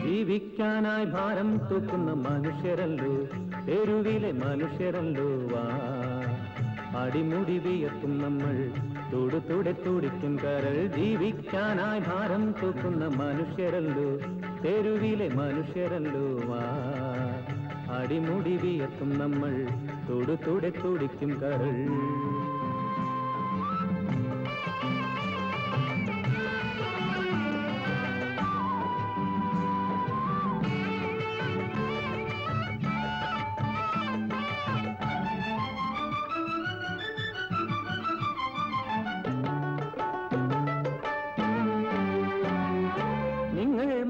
ജീവിക്കാനായി ഭാരം തൂക്കുന്ന മനുഷ്യരല്ലോ, തെരുവിലെ മനുഷ്യരല്ലോ. വാ അടിമുടി വിയർത്തും നമ്മൾ, തൊടുതുടെ തുടിക്കും കരൾ. ജീവിക്കാനായി ഭാരം തൂക്കുന്ന മനുഷ്യരല്ലോ, തെരുവിലെ മനുഷ്യരല്ലോ. വാ അടിമുടി വിയർത്തും നമ്മൾ, തൊടുതുടെ തുടിക്കും കരൾ.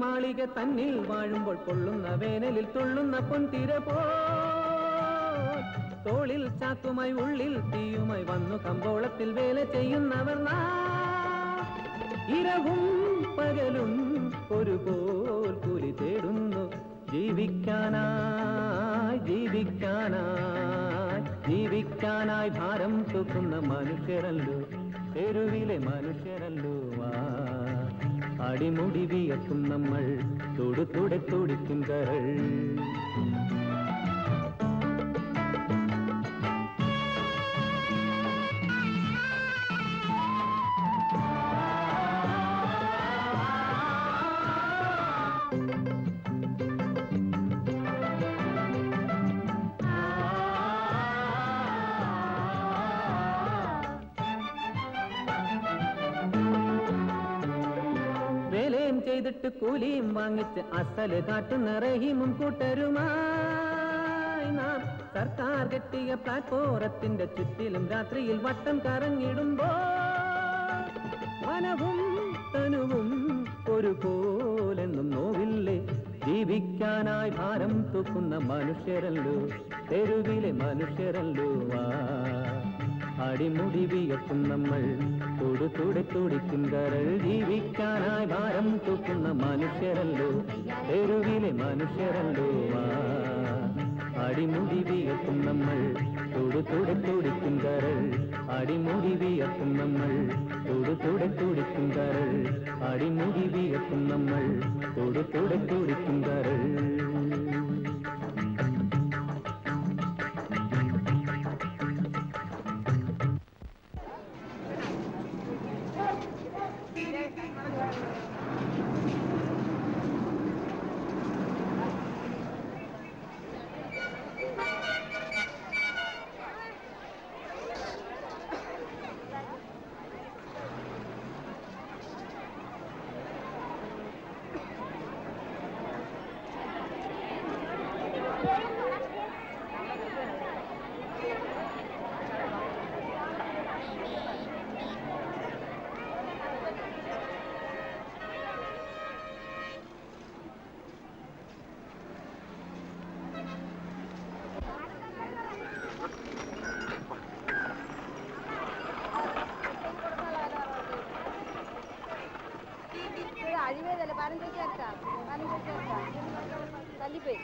മാളിക തന്നിൽ വാഴുമ്പോൾ കൊള്ളുന്ന വേനലിൽ തുള്ളുന്ന പൊൻതിര പോൽ, തോളിൽ ചാക്കുമായി ഉള്ളിൽ തീയുമായി വന്നു കമ്പോളത്തിൽ വേല ചെയ്യുന്നവർ ഇരവും പകലും ഒരുപോൽ കൂലി തേടുന്നു. ജീവിക്കാനായി ജീവിക്കാനായി ജീവിക്കാനായി ഭാരം തൂക്കുന്ന മനുഷ്യരല്ലോ, തെരുവിലെ മനുഷ്യരല്ലോ. അടിമുടി വിയർത്തും നമ്മൾ, തൊടുതുടെ തുടിക്കും കരൾ. ചെയ്തിട്ട് കൂലിയും വാങ്ങിച്ച് അസല് കാട്ടുന്ന റഹീമും കൂട്ടരുമായി നാം സർക്കാർ കെട്ടിയ പ്ലാറ്റ്ഫോറത്തിന്റെ ചുറ്റിലും രാത്രിയിൽ വട്ടം കറങ്ങിടുമ്പോ, മനവും തനുവും ഒരുപോലെന്നും നോവില്ലേ. ജീവിക്കാനായി ഭാരം തൂക്കുന്ന മനുഷ്യരല്ലോ, തെരുവിലെ മനുഷ്യരല്ലോ. അടിമുടി വിയർത്തും നമ്മൾ, തൊടുതുടെ തുടിക്കും കരൾ. ജീവിക്കാനായി ഭാരം തൂക്കുന്ന മനുഷ്യരല്ലോ, തെരുവിലെ മനുഷ്യരല്ലോ. അടിമുടി വിയർത്തും നമ്മൾ, തൊടുതുടെ തുടിക്കും കരൾ. അടിമുടി വിയർത്തും നമ്മൾ, തൊടുതുടെ തുടിക്കും കരൾ. അടിമുടി വിയർത്തും നമ്മൾ, തൊടുതുടെ തുടിക്കും കരൾ. അഴിവേതല്ലേ 15 തല്ലിപ്പോയി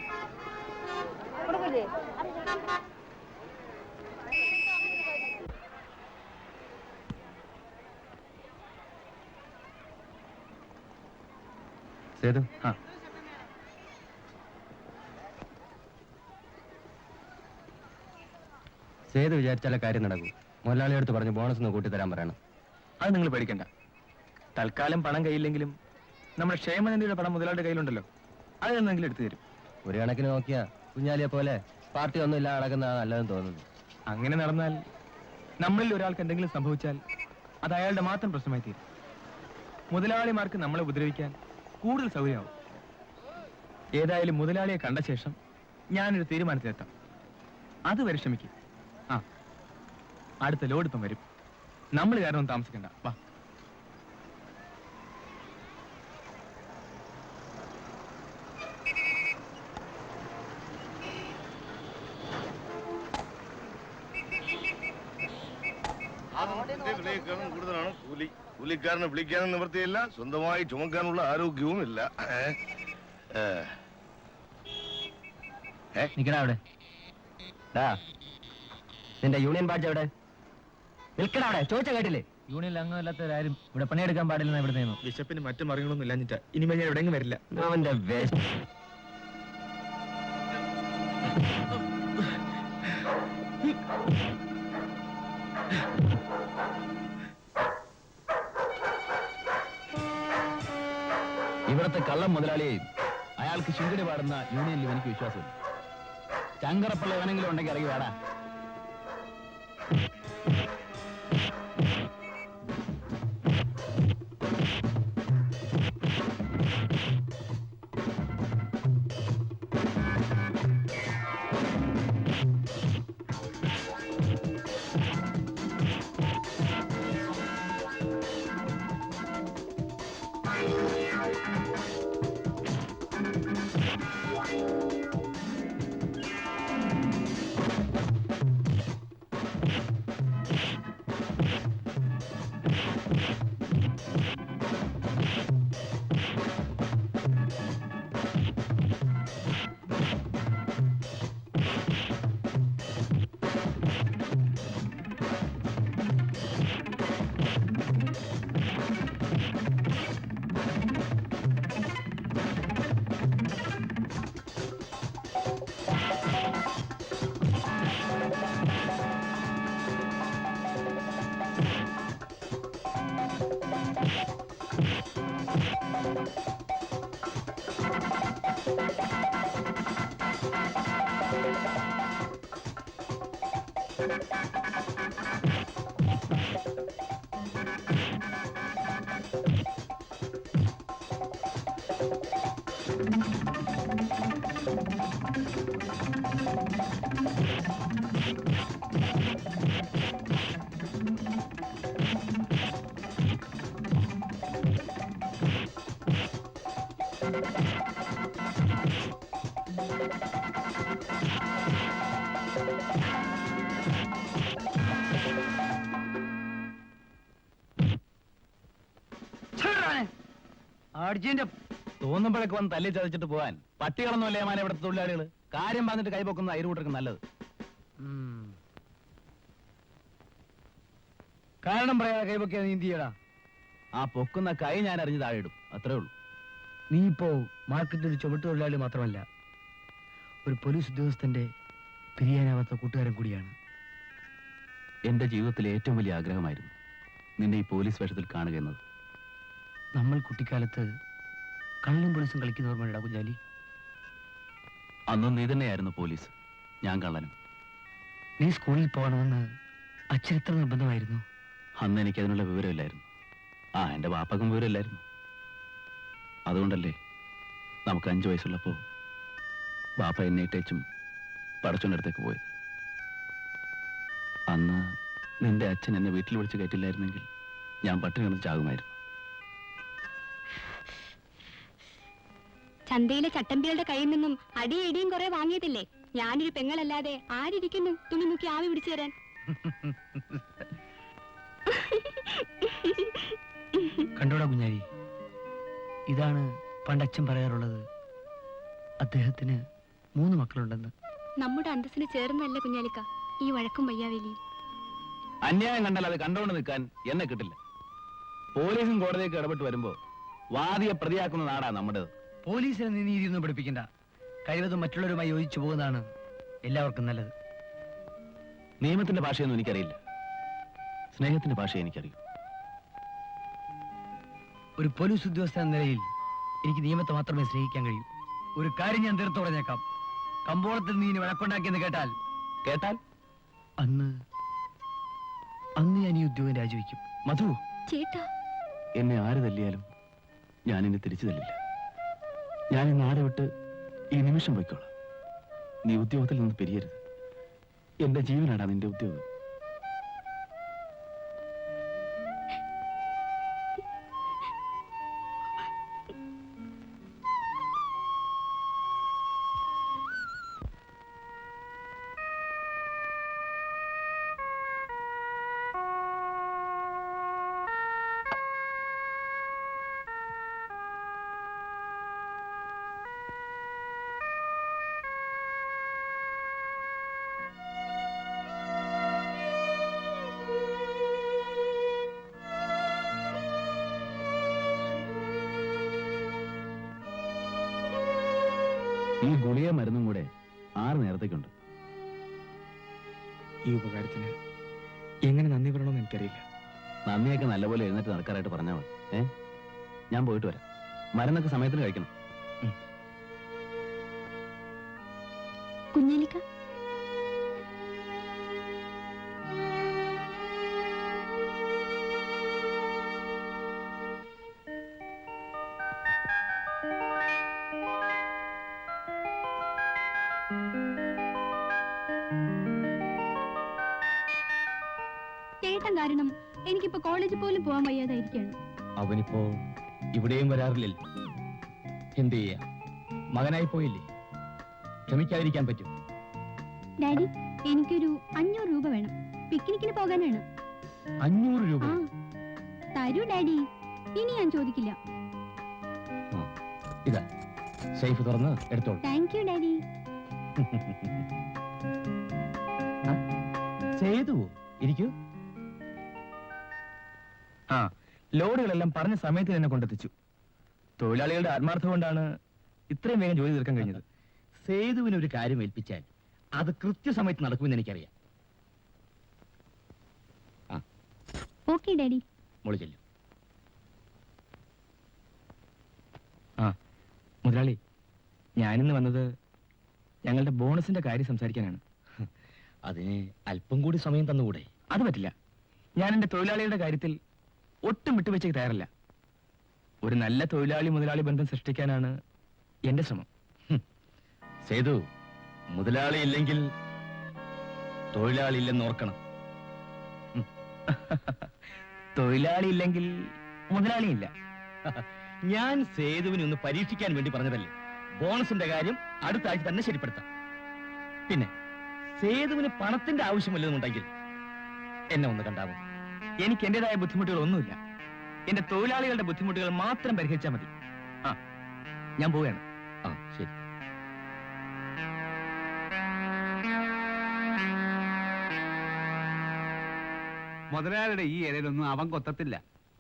കൊടുക്കില്ലേ? സേതു, സേതു വിചാരിച്ചാലേ കാര്യം നടക്കൂ. മുതലാളിയെടുത്ത് പറഞ്ഞ് ബോണസ് ഒന്ന് കൂട്ടിത്തരാൻ പറയണം. അത് നിങ്ങൾ പേടിക്കണ്ട. തൽക്കാലം പണം കയ്യില്ലെങ്കിലും നമ്മുടെ ക്ഷേമനിധിയുടെ പണം മുതലാളിയുടെ കയ്യിലുണ്ടല്ലോ, അത് എന്തെങ്കിലും എടുത്തു തരും. ഒരു കണക്കിന് നോക്കിയാ കുഞ്ഞാലിയെ പോലെ പാർട്ടി ഒന്നും ഇല്ല നടക്കുന്ന നല്ലതെന്ന് തോന്നുന്നു. അങ്ങനെ നടന്നാൽ നമ്മളിൽ ഒരാൾക്ക് എന്തെങ്കിലും സംഭവിച്ചാൽ അത് അയാളുടെ മാത്രം പ്രശ്നമായി തീരും. മുതലാളിമാർക്ക് നമ്മളെ ഉപദ്രവിക്കാൻ കൂടുതൽ സൗകര്യമാവും. ഏതായാലും മുതലാളിയെ കണ്ട ശേഷം ഞാനൊരു തീരുമാനത്തിലെത്താം. അത് പരിശ്രമിക്കും. അടുത്ത ലോഡ് ഇപ്പം വരും. നമ്മൾ കാരണം താമസിക്കണ്ട. വാ. കൂടുതലാണ് കൂലി. കൂലിക്കാരനെ വിളിക്കാനും നിവൃത്തിയില്ല, സ്വന്തമായി ചുമക്കാനുള്ള ആരോഗ്യവും ഇല്ല. നിക്കടാ അവിടെ. നിന്റെ യൂണിയൻ ബാഡ്ജ് എവിടെ? നിൽക്കടാ അവിടെ. ചോദിച്ച കേട്ടില്ലേ? യൂണിയനിൽ അംഗമില്ലാത്തവരാരും ഇവിടെ പണിയെടുക്കാൻ പാടില്ലെന്ന് ഇവിടെ നിന്നു. ബിഷപ്പിന് മറ്റു മറികളൊന്നും ഇല്ലാഞ്ഞിട്ടാ ഇനിമേൽ ഞാൻ എവിടെയെങ്കിലും വരില്ല. അവന്റെ വേസ്റ്റ്. ഇവിടത്തെ കള്ളം മുതലാളിയെയും അയാൾക്ക് ശിങ്കടി പാടുന്ന യൂണിയനിലും എനിക്ക് വിശ്വാസമില്ല. ചങ്കറപ്പള്ള എവനെങ്കിലും ഉണ്ടെങ്കിൽ ഇറങ്ങി വേടാ. അർജന്റ് തോന്നുമ്പോഴൊക്കെ വന്ന് തല്ലി ചതച്ചിട്ട് പോവാൻ പട്ടികളൊന്നുമല്ലേ മാന ഇവിടുത്തെ തൊഴിലാളികൾ. കാര്യം പറഞ്ഞിട്ട് കൈപൊക്കുന്ന അയൽക്കൂട്ടർക്ക് നല്ലത്. കാരണം പറയാതെ കൈപൊക്കിയാ നീ എന്ത് ചെയ്യടാ? ആ പൊക്കുന്ന കൈ ഞാൻ അറിഞ്ഞ് താഴെ ഇടും, അത്രേ ഉള്ളൂ. നീ ഇപ്പോ മാർക്കറ്റിൽ ഒരു ചുമട്ട് തൊഴിലാളി മാത്രമല്ല, ഒരു പോലീസ് ഉദ്യോഗസ്ഥന്റെ പിരിയാനാവാത്ത കൂട്ടുകാരൻ കൂടിയാണ്. എന്റെ ജീവിതത്തിലെ ഏറ്റവും വലിയ ആഗ്രഹമായിരുന്നു നിന്നെ ഈ പോലീസ് വേഷത്തിൽ കാണുക എന്നത്. നമ്മൾ കുട്ടിക്കാലത്ത് കള്ളും പോലീസും കളിക്കുന്ന ഓർമ്മയുണ്ടാ കുഞ്ഞാലി? അന്നും നീ തന്നെയായിരുന്നു പോലീസ്, ഞാൻ കള്ളനും. നീ സ്കൂളിൽ പോകണമെന്ന് അച്ഛൻ എത്ര നിർബന്ധമായിരുന്നു? അന്ന് എനിക്ക് അതിനുള്ള വിവരമില്ലായിരുന്നു. എന്റെ വാപ്പക്കും വിവരമില്ലായിരുന്നു. അതുകൊണ്ടല്ലേ നമുക്ക് 5 വയസ്സുള്ളപ്പോ വാപ്പ എന്നെ ഇട്ടേച്ചും പടച്ചോന്റെ അടുത്തേക്ക് പോയത്. അന്ന് നിന്റെ അച്ഛൻ എന്നെ വീട്ടിൽ വിളിച്ച് കയറ്റില്ലായിരുന്നെങ്കിൽ ഞാൻ പട്ടിണി കിടന്ന് ചാകുമായിരുന്നു. ചന്തയിലെ ചട്ടമ്പികളുടെ കയ്യിൽ നിന്നും അടിയിടിയും കുറെ വാങ്ങിയിട്ടില്ലേ? ഞാനൊരു പെങ്ങളല്ലാതെ ആരിയ്ക്കുന്നു തുണി മുക്കി ആവി പിടിച്ചു തരാൻ? കണ്ടോടാ കുഞ്ഞാലി, ഇതാണ് പണ്ടച്ഛൻ പറയാറുള്ളത്. അദ്ദേഹത്തിന് 3 മക്കളുണ്ടെന്ന്. നമ്മുടെ അന്തസ്സിന് ചേർന്നല്ല കുഞ്ഞാലിക്ക ഈ വഴക്കും വയ്യാവേലിയും. അന്യായം കണ്ടാൽ അത് കണ്ടോണ്ട് നിൽക്കാൻ എന്നെ കിട്ടില്ല. പോലീസും കോടതിയൊക്കെ ഇടപെട്ട് വരുമ്പോ വാദിയെ പ്രതിയാക്കുന്ന നാടാ നമ്മുടേത്. പോലീസിനെ നീ നീതിയൊന്നും പഠിപ്പിക്കണ്ട. കഴിവതും മറ്റുള്ളവരുമായി യോജിച്ചു പോകുന്നതാണ് എല്ലാവർക്കും നല്ലത്. നിയമത്തിന്റെ ഭാഷയൊന്നും എനിക്കറിയില്ല, സ്നേഹത്തിന്റെ ഭാഷ എനിക്കറിയൂ. ഒരു പോലീസ് ഉദ്യോഗസ്ഥൻ എന്ന നിലയിൽ എനിക്ക് നിയമത്തെ മാത്രമേ സ്നേഹിക്കാൻ കഴിയൂ. ഒരു കാര്യം ഞാൻ തീർത്തു പറഞ്ഞേക്കാം. കമ്പോളത്തിൽ നീ വഴക്കുണ്ടാക്കിയെന്ന് കേട്ടാൽ അന്ന് ഞാൻ ഈ ഉദ്യോഗം രാജിവെക്കും. മധു, ചേട്ടാ, എന്നെ ആര് തല്ലിയാലും ഞാൻ എന്നെ തിരിച്ചു തല്ലില്ല. ഞാൻ ഈ നാട് വിട്ട് ഈ നിമിഷം പോയിക്കോളാം. നീ ഉദ്യോഗത്തിൽ നിന്ന് പിരിയരുത്. എന്റെ ജീവനാടാ നിന്റെ ഉദ്യോഗം. ഈ ഗുളിക മരുന്നും കൂടെ 6 നേരത്തേക്കുണ്ട്. ഈ ഉപകാരത്തിന് എങ്ങനെ നന്ദി പറയണമെന്ന് എനിക്കറിയില്ല. നന്ദിയൊക്കെ നല്ലപോലെ എഴുന്നേറ്റ് നടക്കാനായിട്ട് പറഞ്ഞാൽ മതി. ഞാൻ പോയിട്ട് വരാം. മരുന്നൊക്കെ സമയത്തിന് കഴിക്കണം. കുഞ്ഞാലിക്ക, ചേട്ടൻ കാരണം എനിക്കിപ്പോ കോളേജിൽ പോലും പോകാൻ വയ്യാതായിരിക്കാണ്. അവനിപ്പോ ഇവിടെയും വരാറില്ലല്ലോ. എന്ത് ചെയ്യാ, മകനായി പോയില്ലേ, ക്ഷമിക്കാതിരിക്കാൻ പറ്റും. ഡാഡി, എനിക്കൊരു 500 രൂപ വേണം. പിക്നിക്കിന് പോകാനാണ്. 500 രൂപ? തരൂ ഡാഡി, ഇനി ഞാൻ ചോദിക്കില്ല. ഇതാ, സേഫ് തുറന്ന് എടുത്തോളൂ. Thank you daddy. ചെയ്തു ഇരിക്കൂ. ലോഡുകളെല്ലാം പറഞ്ഞ സമയത്ത് തന്നെ കൊണ്ടെത്തിച്ചു. തൊഴിലാളികളുടെ ആത്മാർത്ഥം കൊണ്ടാണ് ഇത്രയും വേഗം ജോലി തീർക്കാൻ കഴിഞ്ഞത്. സേതുവിന് ഒരു കാര്യം ഏൽപ്പിച്ചാൽ അത് കൃത്യസമയത്ത് നടക്കുമെന്ന് എനിക്കറിയാം. Okay daddy. മോളി ചെല്ലും. മുതലാളി, ഞാനിന്ന് വന്നത് ഞങ്ങളുടെ ബോണസിന്റെ കാര്യം സംസാരിക്കാനാണ്. അതിന് അല്പം കൂടി സമയം തന്നുകൂടെ? അത് പറ്റില്ല. ഞാൻ എന്റെ തൊഴിലാളികളുടെ കാര്യത്തിൽ ഒട്ടും വിട്ടുവെച്ചേക്ക് തയ്യാറല്ല. ഒരു നല്ല തൊഴിലാളി മുതലാളി ബന്ധം സൃഷ്ടിക്കാനാണ് എന്റെ ശ്രമം. സേതു, മുതലാളി ഇല്ലെങ്കിൽ തൊഴിലാളി ഇല്ലെന്ന് ഓർക്കണം. തൊഴിലാളി ഇല്ലെങ്കിൽ മുതലാളിയില്ല. ഞാൻ സേതുവിനെ ഒന്ന് പരീക്ഷിക്കാൻ വേണ്ടി പറഞ്ഞതല്ലേ. ബോണസിന്റെ കാര്യം അടുത്ത ആഴ്ച തന്നെ ശരിപ്പെടുത്താം. പിന്നെ സേതുവിന് പണത്തിന്റെ ആവശ്യമില്ലെന്നുണ്ടെങ്കിൽ എന്നെ ഒന്ന് കണ്ടാവും. എനിക്ക് എന്റേതായ ബുദ്ധിമുട്ടുകളൊന്നുമില്ല. എന്റെ തൊഴിലാളികളുടെ ബുദ്ധിമുട്ടുകൾ മാത്രം പരിഹരിച്ചാൽ മതി. ഞാൻ പോവുകയാണ്. ശരി. മുതലാളിയുടെ ഈ ഇലയിലൊന്നും അവൻ കൊത്തത്തില്ല.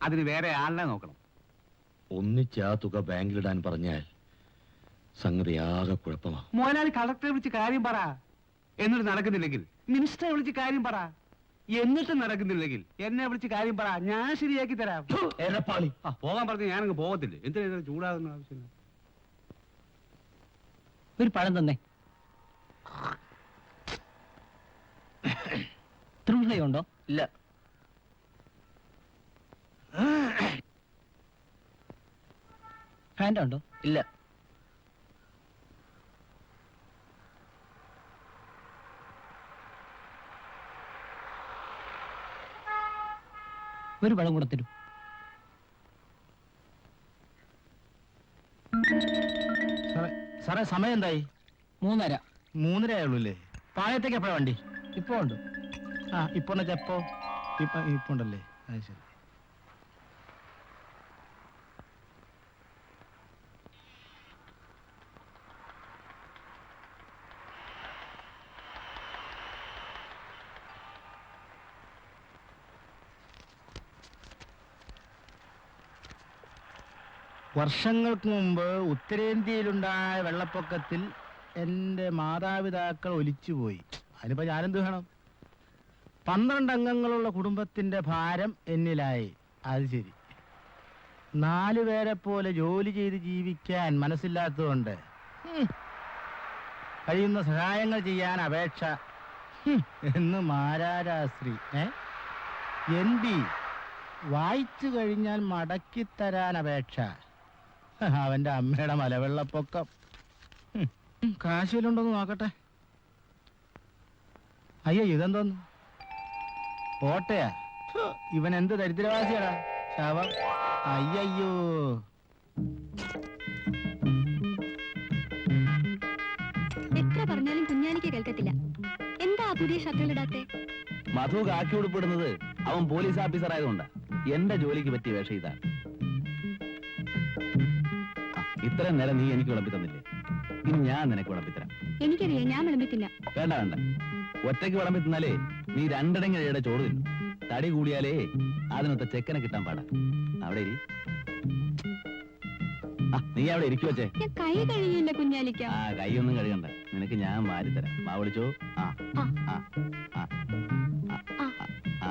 അതിന് വേറെ ആളിനെ നോക്കണം. ഒന്നിച്ച് ആ തുക ബാങ്കിലിടാൻ പറഞ്ഞാൽ സംഗതി ആകെ കുഴപ്പമാ. മുതലാളി കളക്ടറെ വിളിച്ച് കാര്യം പറ. എന്നിട്ട് നടക്കുന്നില്ലെങ്കിൽ മിനിസ്റ്ററെ വിളിച്ച് കാര്യം പറ. എന്നിട്ട് നടക്കുന്നില്ലെങ്കിൽ എന്നെ വിളിച്ച് കാര്യം പറ. ഞാൻ ശരിയാക്കി തരാം. പോകാൻ പറഞ്ഞ് ഞാനങ്ങ് പോകത്തില്ലേ. എന്തിനാ ചൂടാകുന്ന ആവശ്യമില്ല. ഒരു പഴം തന്നെ. ഉണ്ടോ? ഇല്ല. ഹാൻഡ് ഉണ്ടോ? ഇല്ല. ഒരു പഴം കൂടെ തരൂ. സാറേ, സമയം എന്തായി? 3:30. 3:30 ആയുള്ളൂ അല്ലേ? പാളയത്തേക്ക് എപ്പോഴാ വണ്ടി? ഇപ്പൊ ഉണ്ട്. ഇപ്പൊ എപ്പോ? ഇപ്പൊ ഉണ്ടല്ലേ? ശരി. വർഷങ്ങൾക്ക് മുമ്പ് ഉത്തരേന്ത്യയിലുണ്ടായ വെള്ളപ്പൊക്കത്തിൽ എൻ്റെ മാതാപിതാക്കൾ ഒലിച്ചുപോയി. അതിനിപ്പോ ഞാനെന്ത് വേണം? 12 അംഗങ്ങളുള്ള കുടുംബത്തിന്റെ ഭാരം എന്നിലായി. അത് ശരി. 4 പേരെ പോലെ ജോലി ചെയ്ത് ജീവിക്കാൻ മനസ്സില്ലാത്തതുകൊണ്ട് കഴിയുന്ന സഹായങ്ങൾ ചെയ്യാൻ അപേക്ഷ എന്ന് മാരാരാശ്രീ NB വായിച്ചു കഴിഞ്ഞാൽ മടക്കിത്തരാൻ അപേക്ഷ. അവന്റെ അമ്മയുടെ മലവെള്ളപ്പൊക്കം. കാശിലുണ്ടോന്ന് നോക്കട്ടെ. അയ്യോ, ഇതെന്തോന്നു? കോട്ടയാ. ഇവൻ എന്ത് ദരിദ്രവാസിയാടാ. ശവം. അയ്യോ, എത്ര പറഞ്ഞാലും കുഞ്ഞാലിക്ക് കേൾക്കത്തില്ല. എന്താ പുതിയ ഷർട്ടുകളിടാത്തെ? മധു കാക്കി ഉടുപ്പിടുന്നത് അവൻ പോലീസ് ഓഫീസർ ആയതുകൊണ്ടാ. എന്റെ ജോലിക്ക് പറ്റിയ വേഷം ഇതാണ്. ഇത്രയും നേരം നീ എനിക്ക് വിളമ്പി തന്നില്ലേ? ഇനി ഞാൻ നിനക്ക് വിളമ്പിത്തരാം. എനിക്കറിയാം, ഞാൻ വിളമ്പത്തില്ല. വേണ്ട വേണ്ട, ഒറ്റയ്ക്ക് വിളമ്പി തിന്നാലേ നീ 2 ഇടങ്ങഴയുടെ ചോറ് തിന്നു. തടി കൂടിയാലേ അതിനൊത്ത ചെക്കനെ കിട്ടാൻ പാടാ. അവിടെ ഇരി. നീ അവിടെ ഇരിക്കു വച്ചേ. ഞാൻ കൈ കഴിയില്ല കുഞ്ഞാലിക്ക. ആ കൈയൊന്നും കഴുകണ്ട, നിനക്ക് ഞാൻ വാരി തരാം. വാ വിളിച്ചോ. ആ ആ. ആ ആ ആ. ആ.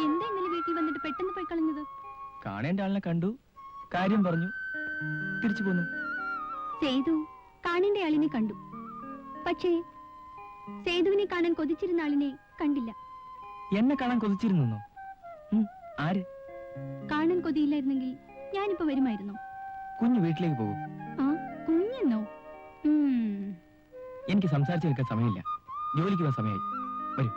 എന്താ ഇന്നലെ വീട്ടിൽ വന്നിട്ട് പെട്ടെന്ന് പോയി കളഞ്ഞത്? കാണേണ്ട ആളിനെ കണ്ടു, കാര്യം പറഞ്ഞു, തിരിച്ചു പോന്നു. സേതു കാണേണ്ട ആളിനെ കണ്ടു, പക്ഷേ സേതുവിനെ കാണാൻ കൊതിച്ചിരുന്ന ആളിനെ കണ്ടില്ല. എന്നെ കാണാൻ കൊതിച്ചിരുന്നോ? ആര്? കാണാൻ കൊതിയില്ലായിരുന്നെങ്കിൽ ഞാനിപ്പോ വരുമായിരുന്നു. കുഞ്ഞു വീട്ടിലേക്ക് പോകും. ആ കുഞ്ഞെന്നോ? എനിക്ക് സംസാരിച്ചു നിൽക്കാൻ സമയമില്ല, ജോലിക്ക് പോകാൻ സമയമായി. വരൂ.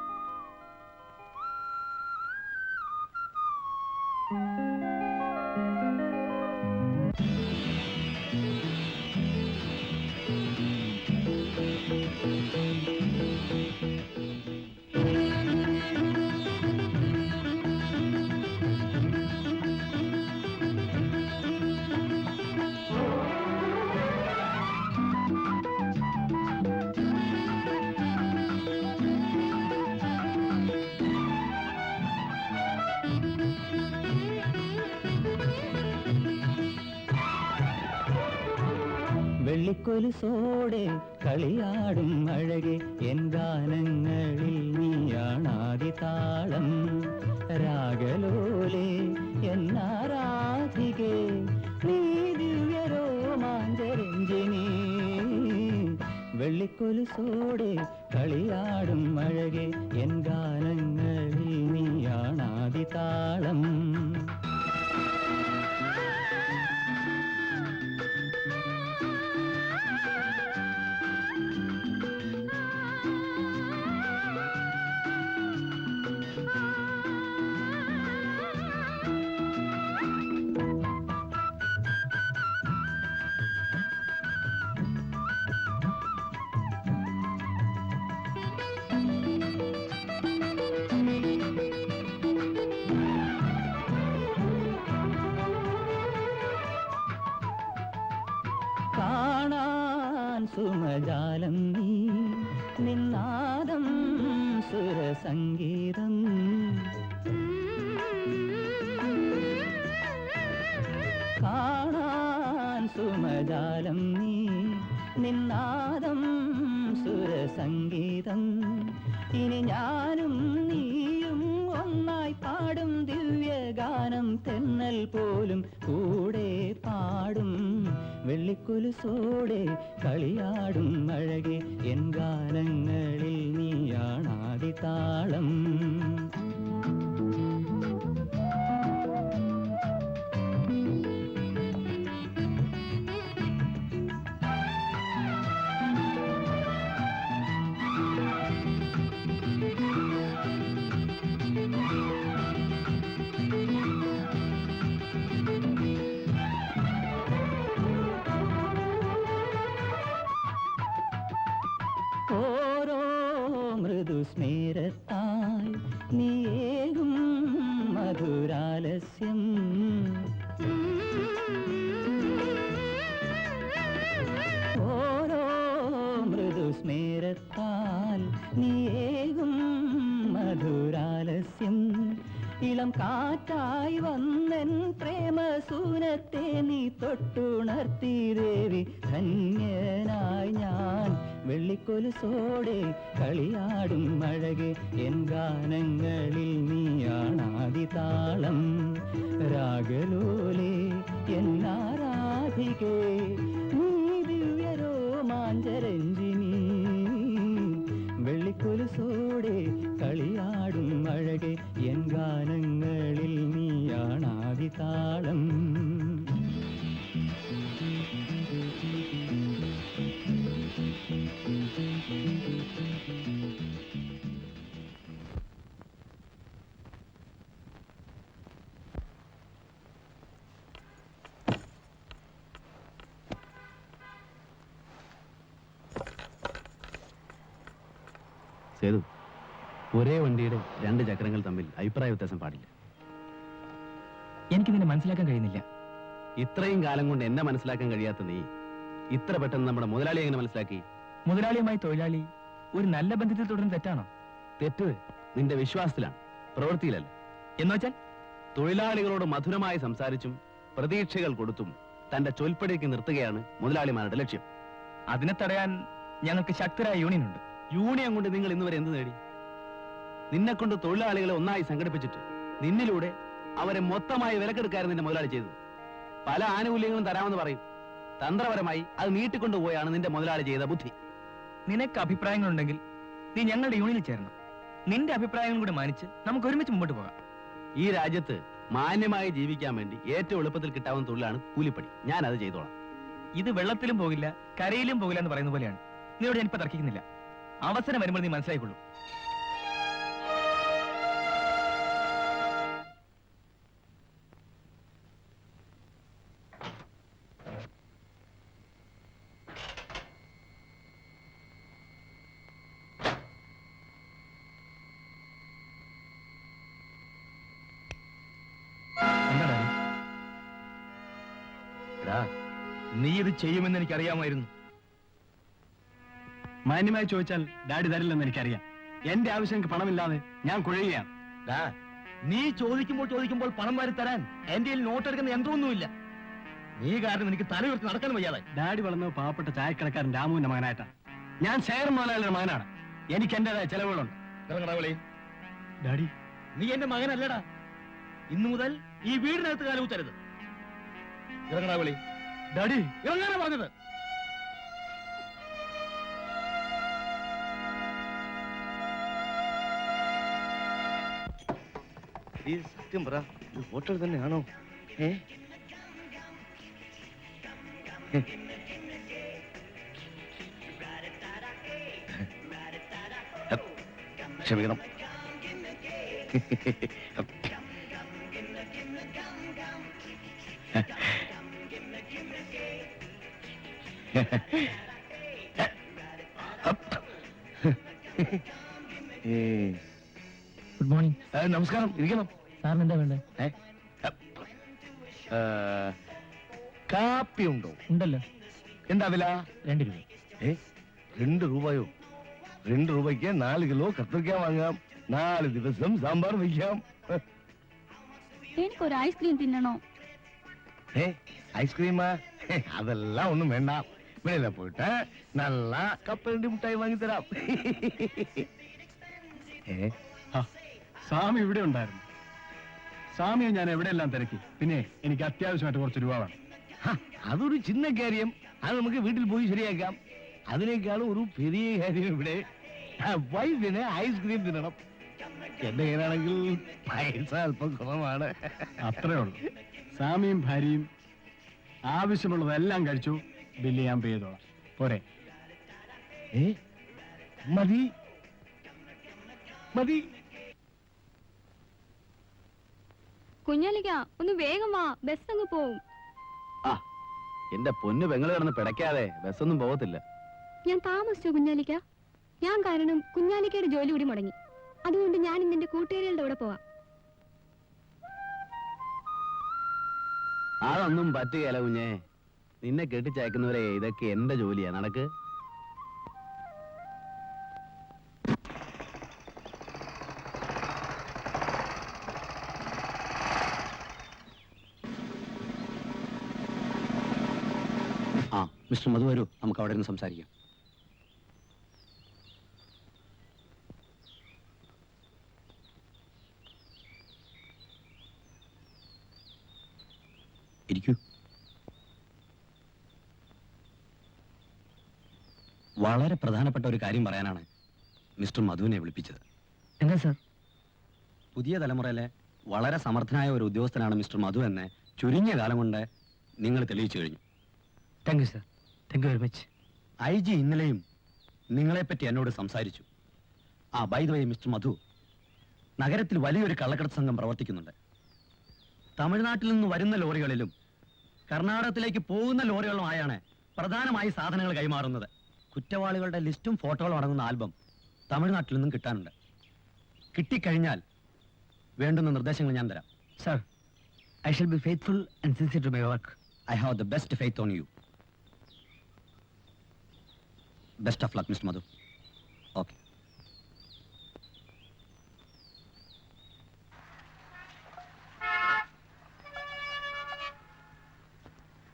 വെള്ളിക്കൊലുസോടെ കളിയാടും അഴകെ എൻ ഗാനങ്ങളിൽ നീയാണാദി താളം. രാഗലോലെ എന്നാരാധികെ നീ ദിവ്യരോമാഞ്ചരഞ്ജിനി. വെള്ളിക്കൊലുസോടെ കളിയാടും അഴകെ എൻ ഗാനങ്ങളിൽ നീയാണാദി താളം. കാണാൻ സുമജാലം നീ നിന്നാദം സുരസംഗീതം. കാണാൻ സുമജാലം നീ നിന്നാദം സുരസംഗീതം. ഇനി ഞാനും നീയും ഒന്നായി പാടും ദിവ്യഗാനം. തെന്നൽ പോലും കൂടെ പാടും. വെള്ളിക്കൊലുസോടെ കളിയാടും അഴകെ എൻ ഗാനങ്ങളിൽ നീയാണാദി താളം. ഓരോ മൃദുസ്മേരത്തായി നീയേകും മധുരാലസ്യം. ഓരോ മൃദുസ്മേരത്താൽ നീയേകും മധുരാലസ്യം. ഇളം കാറ്റായി വന്നൻ പ്രേമസൂനത്തെ നീ തൊട്ടുണർത്തി ദേവി. ധന്യനായി ഞാൻ വെള്ളിക്കൊലുസോടെ കളിയാടും അഴകെ എൻ ഗാനങ്ങളിൽ നീയാണാദി താളം. രാഗലോലെ എന്നാരാധികേ നീ ദിവ്യരോമാഞ്ചരഞ്ജിനി. വെള്ളിക്കൊലുസോടെ കളിയാടും അഴകെ എൻ ഗാനങ്ങളിൽ നീയാണാദി താളം. സേതു, ഒരേ വണ്ടിയുടെ രണ്ട് ചക്രങ്ങൾ തമ്മിൽ അഭിപ്രായ വ്യത്യാസം പാടില്ല. എനിക്ക് നിന്നെ മനസ്സിലാക്കാൻ കഴിയുന്നില്ല. ഇത്രയും കാലം കൊണ്ട് എന്നെ മനസ്സിലാക്കാൻ കഴിയാത്ത നീ ഇത്ര പെട്ടെന്ന് നമ്മുടെ മുതലാളി എങ്ങനെ മനസ്സിലാക്കി? മുതലാളിയുമായി തൊഴിലാളി ഒരു നല്ല ബന്ധത്തിൽ തുടരുന്ന തെറ്റാണോ? തെറ്റ് നിന്റെ വിശ്വാസത്തിലാണ്, പ്രവൃത്തിയിലല്ല. എന്നുവെച്ചാൽ തൊഴിലാളികളോട് മധുരമായി സംസാരിച്ചും പ്രതീക്ഷകൾ കൊടുത്തും തന്റെ ചൊൽപ്പടിക്ക് നിർത്തുകയാണ് മുതലാളിമാരുടെ ലക്ഷ്യം. അതിനെ തടയാൻ ഞങ്ങൾക്ക് ശക്തരായ യൂണിയൻ ഉണ്ട്. യൂണിയൻ കൊണ്ട് നിങ്ങൾ ഇന്നുവരെ എന്ത് നേടി? നിന്നെ കൊണ്ട് തൊഴിലാളികളെ ഒന്നായി സംഘടിപ്പിച്ചിട്ട് നിന്നിലൂടെ അവരെ മൊത്തമായി വിലക്കെടുക്കാനും നിന്റെ മുതലാളി ചെയ്തു. പല ആനുകൂല്യങ്ങളും തരാമെന്ന് പറയും. തന്ത്രപരമായി അത് നീട്ടിക്കൊണ്ടുപോയാണ് നിന്റെ മുതലാളി ചെയ്ത ബുദ്ധി. നിനക്ക് അഭിപ്രായങ്ങളുണ്ടെങ്കിൽ നീ ഞങ്ങളുടെ യൂണിയനിൽ ചേരണം. നിന്റെ അഭിപ്രായങ്ങൾ കൂടി മാനിച്ച് നമുക്ക് ഒരുമിച്ച് മുമ്പോട്ട് പോകാം. ഈ രാജ്യത്ത് മാന്യമായി ജീവിക്കാൻ വേണ്ടി ഏറ്റവും എളുപ്പത്തിൽ കിട്ടാവുന്ന തൊഴിലാണ് കൂലിപ്പണി. ഞാൻ അത് ചെയ്തോളാം. ഇത് വെള്ളത്തിലും പോകില്ല കരയിലും പോകില്ല എന്ന് പറയുന്ന പോലെയാണ്. നീയോട് ഞാനിപ്പോ തർക്കിക്കുന്നില്ല. അവസരം വരുമ്പോൾ നീ മനസ്സിലായിക്കൊള്ളൂ. എടാ, നീ ഇത് ചെയ്യുമെന്ന് എനിക്കറിയാമായിരുന്നു. മാന്യമായി ചോദിച്ചാൽ ഡാഡി തരില്ലെന്ന് എനിക്കറിയാം. എന്റെ ആവശ്യം പണമില്ലാതെ ഞാൻ കുഴയുകയാണ്. നീ ചോദിക്കുമ്പോൾ പണം വാരി തരാൻ എന്റെ നോട്ടെടുക്കുന്ന യന്ത്രമൊന്നുമില്ല. നീ കാരണം എനിക്ക് തല ഉയർത്തി നടക്കാൻ വയ്യാതെ. ഡാഡി വളർന്നത് പാവപ്പെട്ട ചായക്കടക്കാരൻ രാമുവിന്റെ മകനായിട്ടാണ്. ഞാൻ ശേഖർ മുതലാളിയുടെ മകനാണ്. എനിക്ക് എന്റേതായ ചെലവുകളുണ്ട്. ഡാഡി, നീ എന്റെ മകനല്ലടാ. ഇന്നു മുതൽ ഈ വീടിനകത്ത് കാലുകുത്തരുത്. ഇറങ്ങടാ വിളി. ഡാഡി, ഇറങ്ങാനാ പറഞ്ഞത്. ഈ സത്യം പറ, ഇത് ഹോട്ടൽ തന്നെയാണോ? ക്ഷമിക്കണം. Good morning. നമസ്കാരം, ഇരിക്കണം. സാറിന് എന്താ വേണ്ടേ? കാപ്പി ഉണ്ടോ? ഉണ്ടല്ലോ. എന്താ വില? 2 രൂപ. 2 രൂപയോ? 2 രൂപയ്ക്ക് 4 കിലോ കത്തിരിക്ക വാങ്ങാം. 4 ദിവസം സാമ്പാർ വയ്ക്കാം. എനിക്കൊരു ഐസ്ക്രീം തിന്നണോ? ഐസ്ക്രീമാ? അതെല്ലാം ഒന്നും വേണ്ട. വെളിയില പോയിട്ട് നല്ല കപ്പലണ്ടി മുട്ടായി വാങ്ങിത്തരാം. സ്വാമി ഇവിടെ ഉണ്ടായിരുന്നു. സ്വാമിയെ ഞാൻ എവിടെയെല്ലാം തിരക്കി. പിന്നെ എനിക്ക് അത്യാവശ്യമായിട്ട് കുറച്ച് രൂപ വേണം. അതൊരു ചിന്ന കാര്യം. അത് നമുക്ക് വീട്ടിൽ പോയി ശരിയാക്കാം. അതിനേക്കാളും ഒരു പെരിയ കാര്യം ഇവിടെ വൈഫിന് ഐസ്ക്രീം തിന്നണം. എന്റെ കയ്യിലാണെങ്കിൽ പൈസ അല്പം കുറവാണ്. അത്രേ ഉള്ളൂ. സ്വാമിയും ഭാര്യയും ആവശ്യമുള്ളതെല്ലാം കഴിച്ചു. ബില്ല് ഞാൻ പേ ചെയ്തോളാം. പോരെ? മതി മതി. കുഞ്ഞാലിക്ക ഒന്ന് വേഗം വാ, ബസ് അങ്ങ് പോവും. ആ, എന്റെ പൊന്നു പെങ്ങള് കിടന്ന് പിടയ്ക്കാതെ ബസ്സൊന്നും പോകത്തില്ല. ഞാൻ താമസിച്ചോ കുഞ്ഞാലിക്ക? ഞാൻ കാരണം കുഞ്ഞാലിക്കയുടെ ജോലി കൂടി മുടങ്ങി. അതുകൊണ്ട് ഞാൻ ഇന്ന് എന്റെ കൂട്ടുകാരികളുടെ കൂടെ പോവാം. അതൊന്നും പറ്റുകയല്ല കുഞ്ഞേ. നിന്നെ കെട്ടിച്ചയക്കുന്നവരെ ഇതൊക്കെ എന്റെ ജോലിയാ. നടക്ക്. ആ, മിസ്റ്റർ മധു വരൂ, നമുക്ക് അവിടെ നിന്ന് സംസാരിക്കാം. ഇരിക്കൂ. വളരെ പ്രധാനപ്പെട്ട ഒരു കാര്യം പറയാനാണ് മിസ്റ്റർ മധുവിനെ വിളിപ്പിച്ചത്. എന്താ സാർ? പുതിയ തലമുറയിലെ വളരെ സമർത്ഥനായ ഒരു ഉദ്യോഗസ്ഥനാണ് മിസ്റ്റർ മധു എന്ന് ചുരുങ്ങിയ കാലം കൊണ്ട് നിങ്ങൾ തെളിയിച്ചു കഴിഞ്ഞു. Thank you sir. Thank you very much. IG ഇന്നലെയും നിങ്ങളെപ്പറ്റി എന്നോട് സംസാരിച്ചു. ബൈ ദ വേ മിസ്റ്റർ മധു, നഗരത്തിൽ വലിയൊരു കള്ളക്കടത്ത് സംഘം പ്രവർത്തിക്കുന്നുണ്ട്. തമിഴ്നാട്ടിൽ നിന്ന് വരുന്ന ലോറികളിലും കർണാടകത്തിലേക്ക് പോകുന്ന ലോറികളുമായാണ് പ്രധാനമായി സാധനങ്ങൾ കൈമാറുന്നത്. കുറ്റവാളികളുടെ ലിസ്റ്റും ഫോട്ടോകളും അടങ്ങുന്ന ആൽബം തമിഴ്നാട്ടിൽ നിന്നും കിട്ടാനുണ്ട്. കിട്ടിക്കഴിഞ്ഞാൽ വേണ്ടുന്ന നിർദ്ദേശങ്ങൾ ഞാൻ തരാം. Sir, I shall be faithful and sincere to my work. I have the best faith on you. Best of luck, Mr. Madhu. Okay.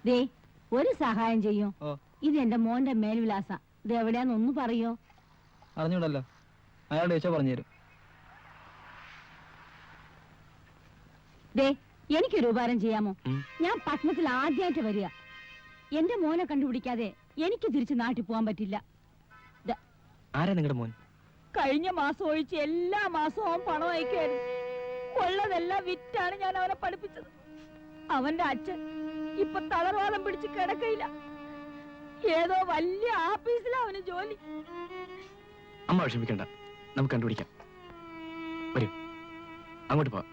ദേ ഒരു സഹായം ചെയ്യും. ഇത് എന്റെ മോന്റെ മേൽവിലാസ. ഇത് എവിടെയാന്ന് ഒന്ന് പറയോ? അറിഞ്ഞൂടല്ലോ, അയാളുടെ ചോദിച്ചാ പറഞ്ഞുതരും. ദേ എനിക്കൊരു ഉപകാരം ചെയ്യാമോ? ഞാൻ പട്ടണത്തിൽ ആദ്യമായിട്ട് വരിക. എന്റെ മോനെ കണ്ടുപിടിക്കാതെ എനിക്ക് തിരിച്ച് നാട്ടിൽ പോകാൻ പറ്റില്ല. ആരാ നിങ്ങളുടെ മോൻ? കഴിഞ്ഞ മാസം ഒഴിച്ച് എല്ലാ മാസവും അവൻ പണം അയക്കായിരുന്നു. ഉള്ളതെല്ലാം വിറ്റാണ് ഞാൻ അവനെ പഠിപ്പിച്ചത്. അവന്റെ അച്ഛൻ ഇപ്പൊ തളർവാദം പിടിച്ച് കിടക്കയില്ല. ഏതോ വലിയ ആഫീസിലാ അവന് ജോലി. അമ്മ വിഷമിക്കണ്ട, നമുക്ക് കണ്ടുപിടിക്കാം. വരൂ, അങ്ങോട്ട് പോവാം.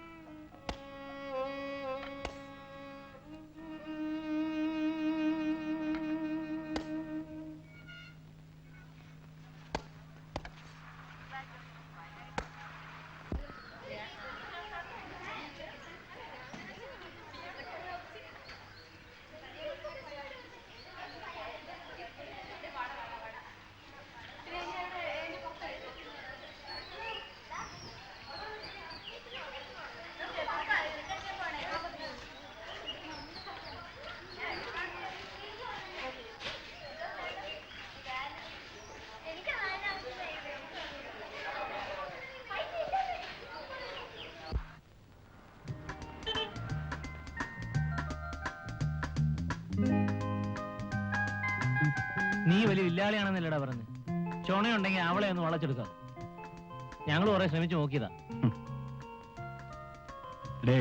നീ വലിയ വില്ലാളിയാണെന്നല്ലടാ പറഞ്ഞു. ചുണയുണ്ടെങ്കിൽ അവളെ ഒന്ന് വളച്ചെടുക്കാം. ഞങ്ങൾ കുറെ ശ്രമിച്ചു നോക്കിയതാ. ഡേ,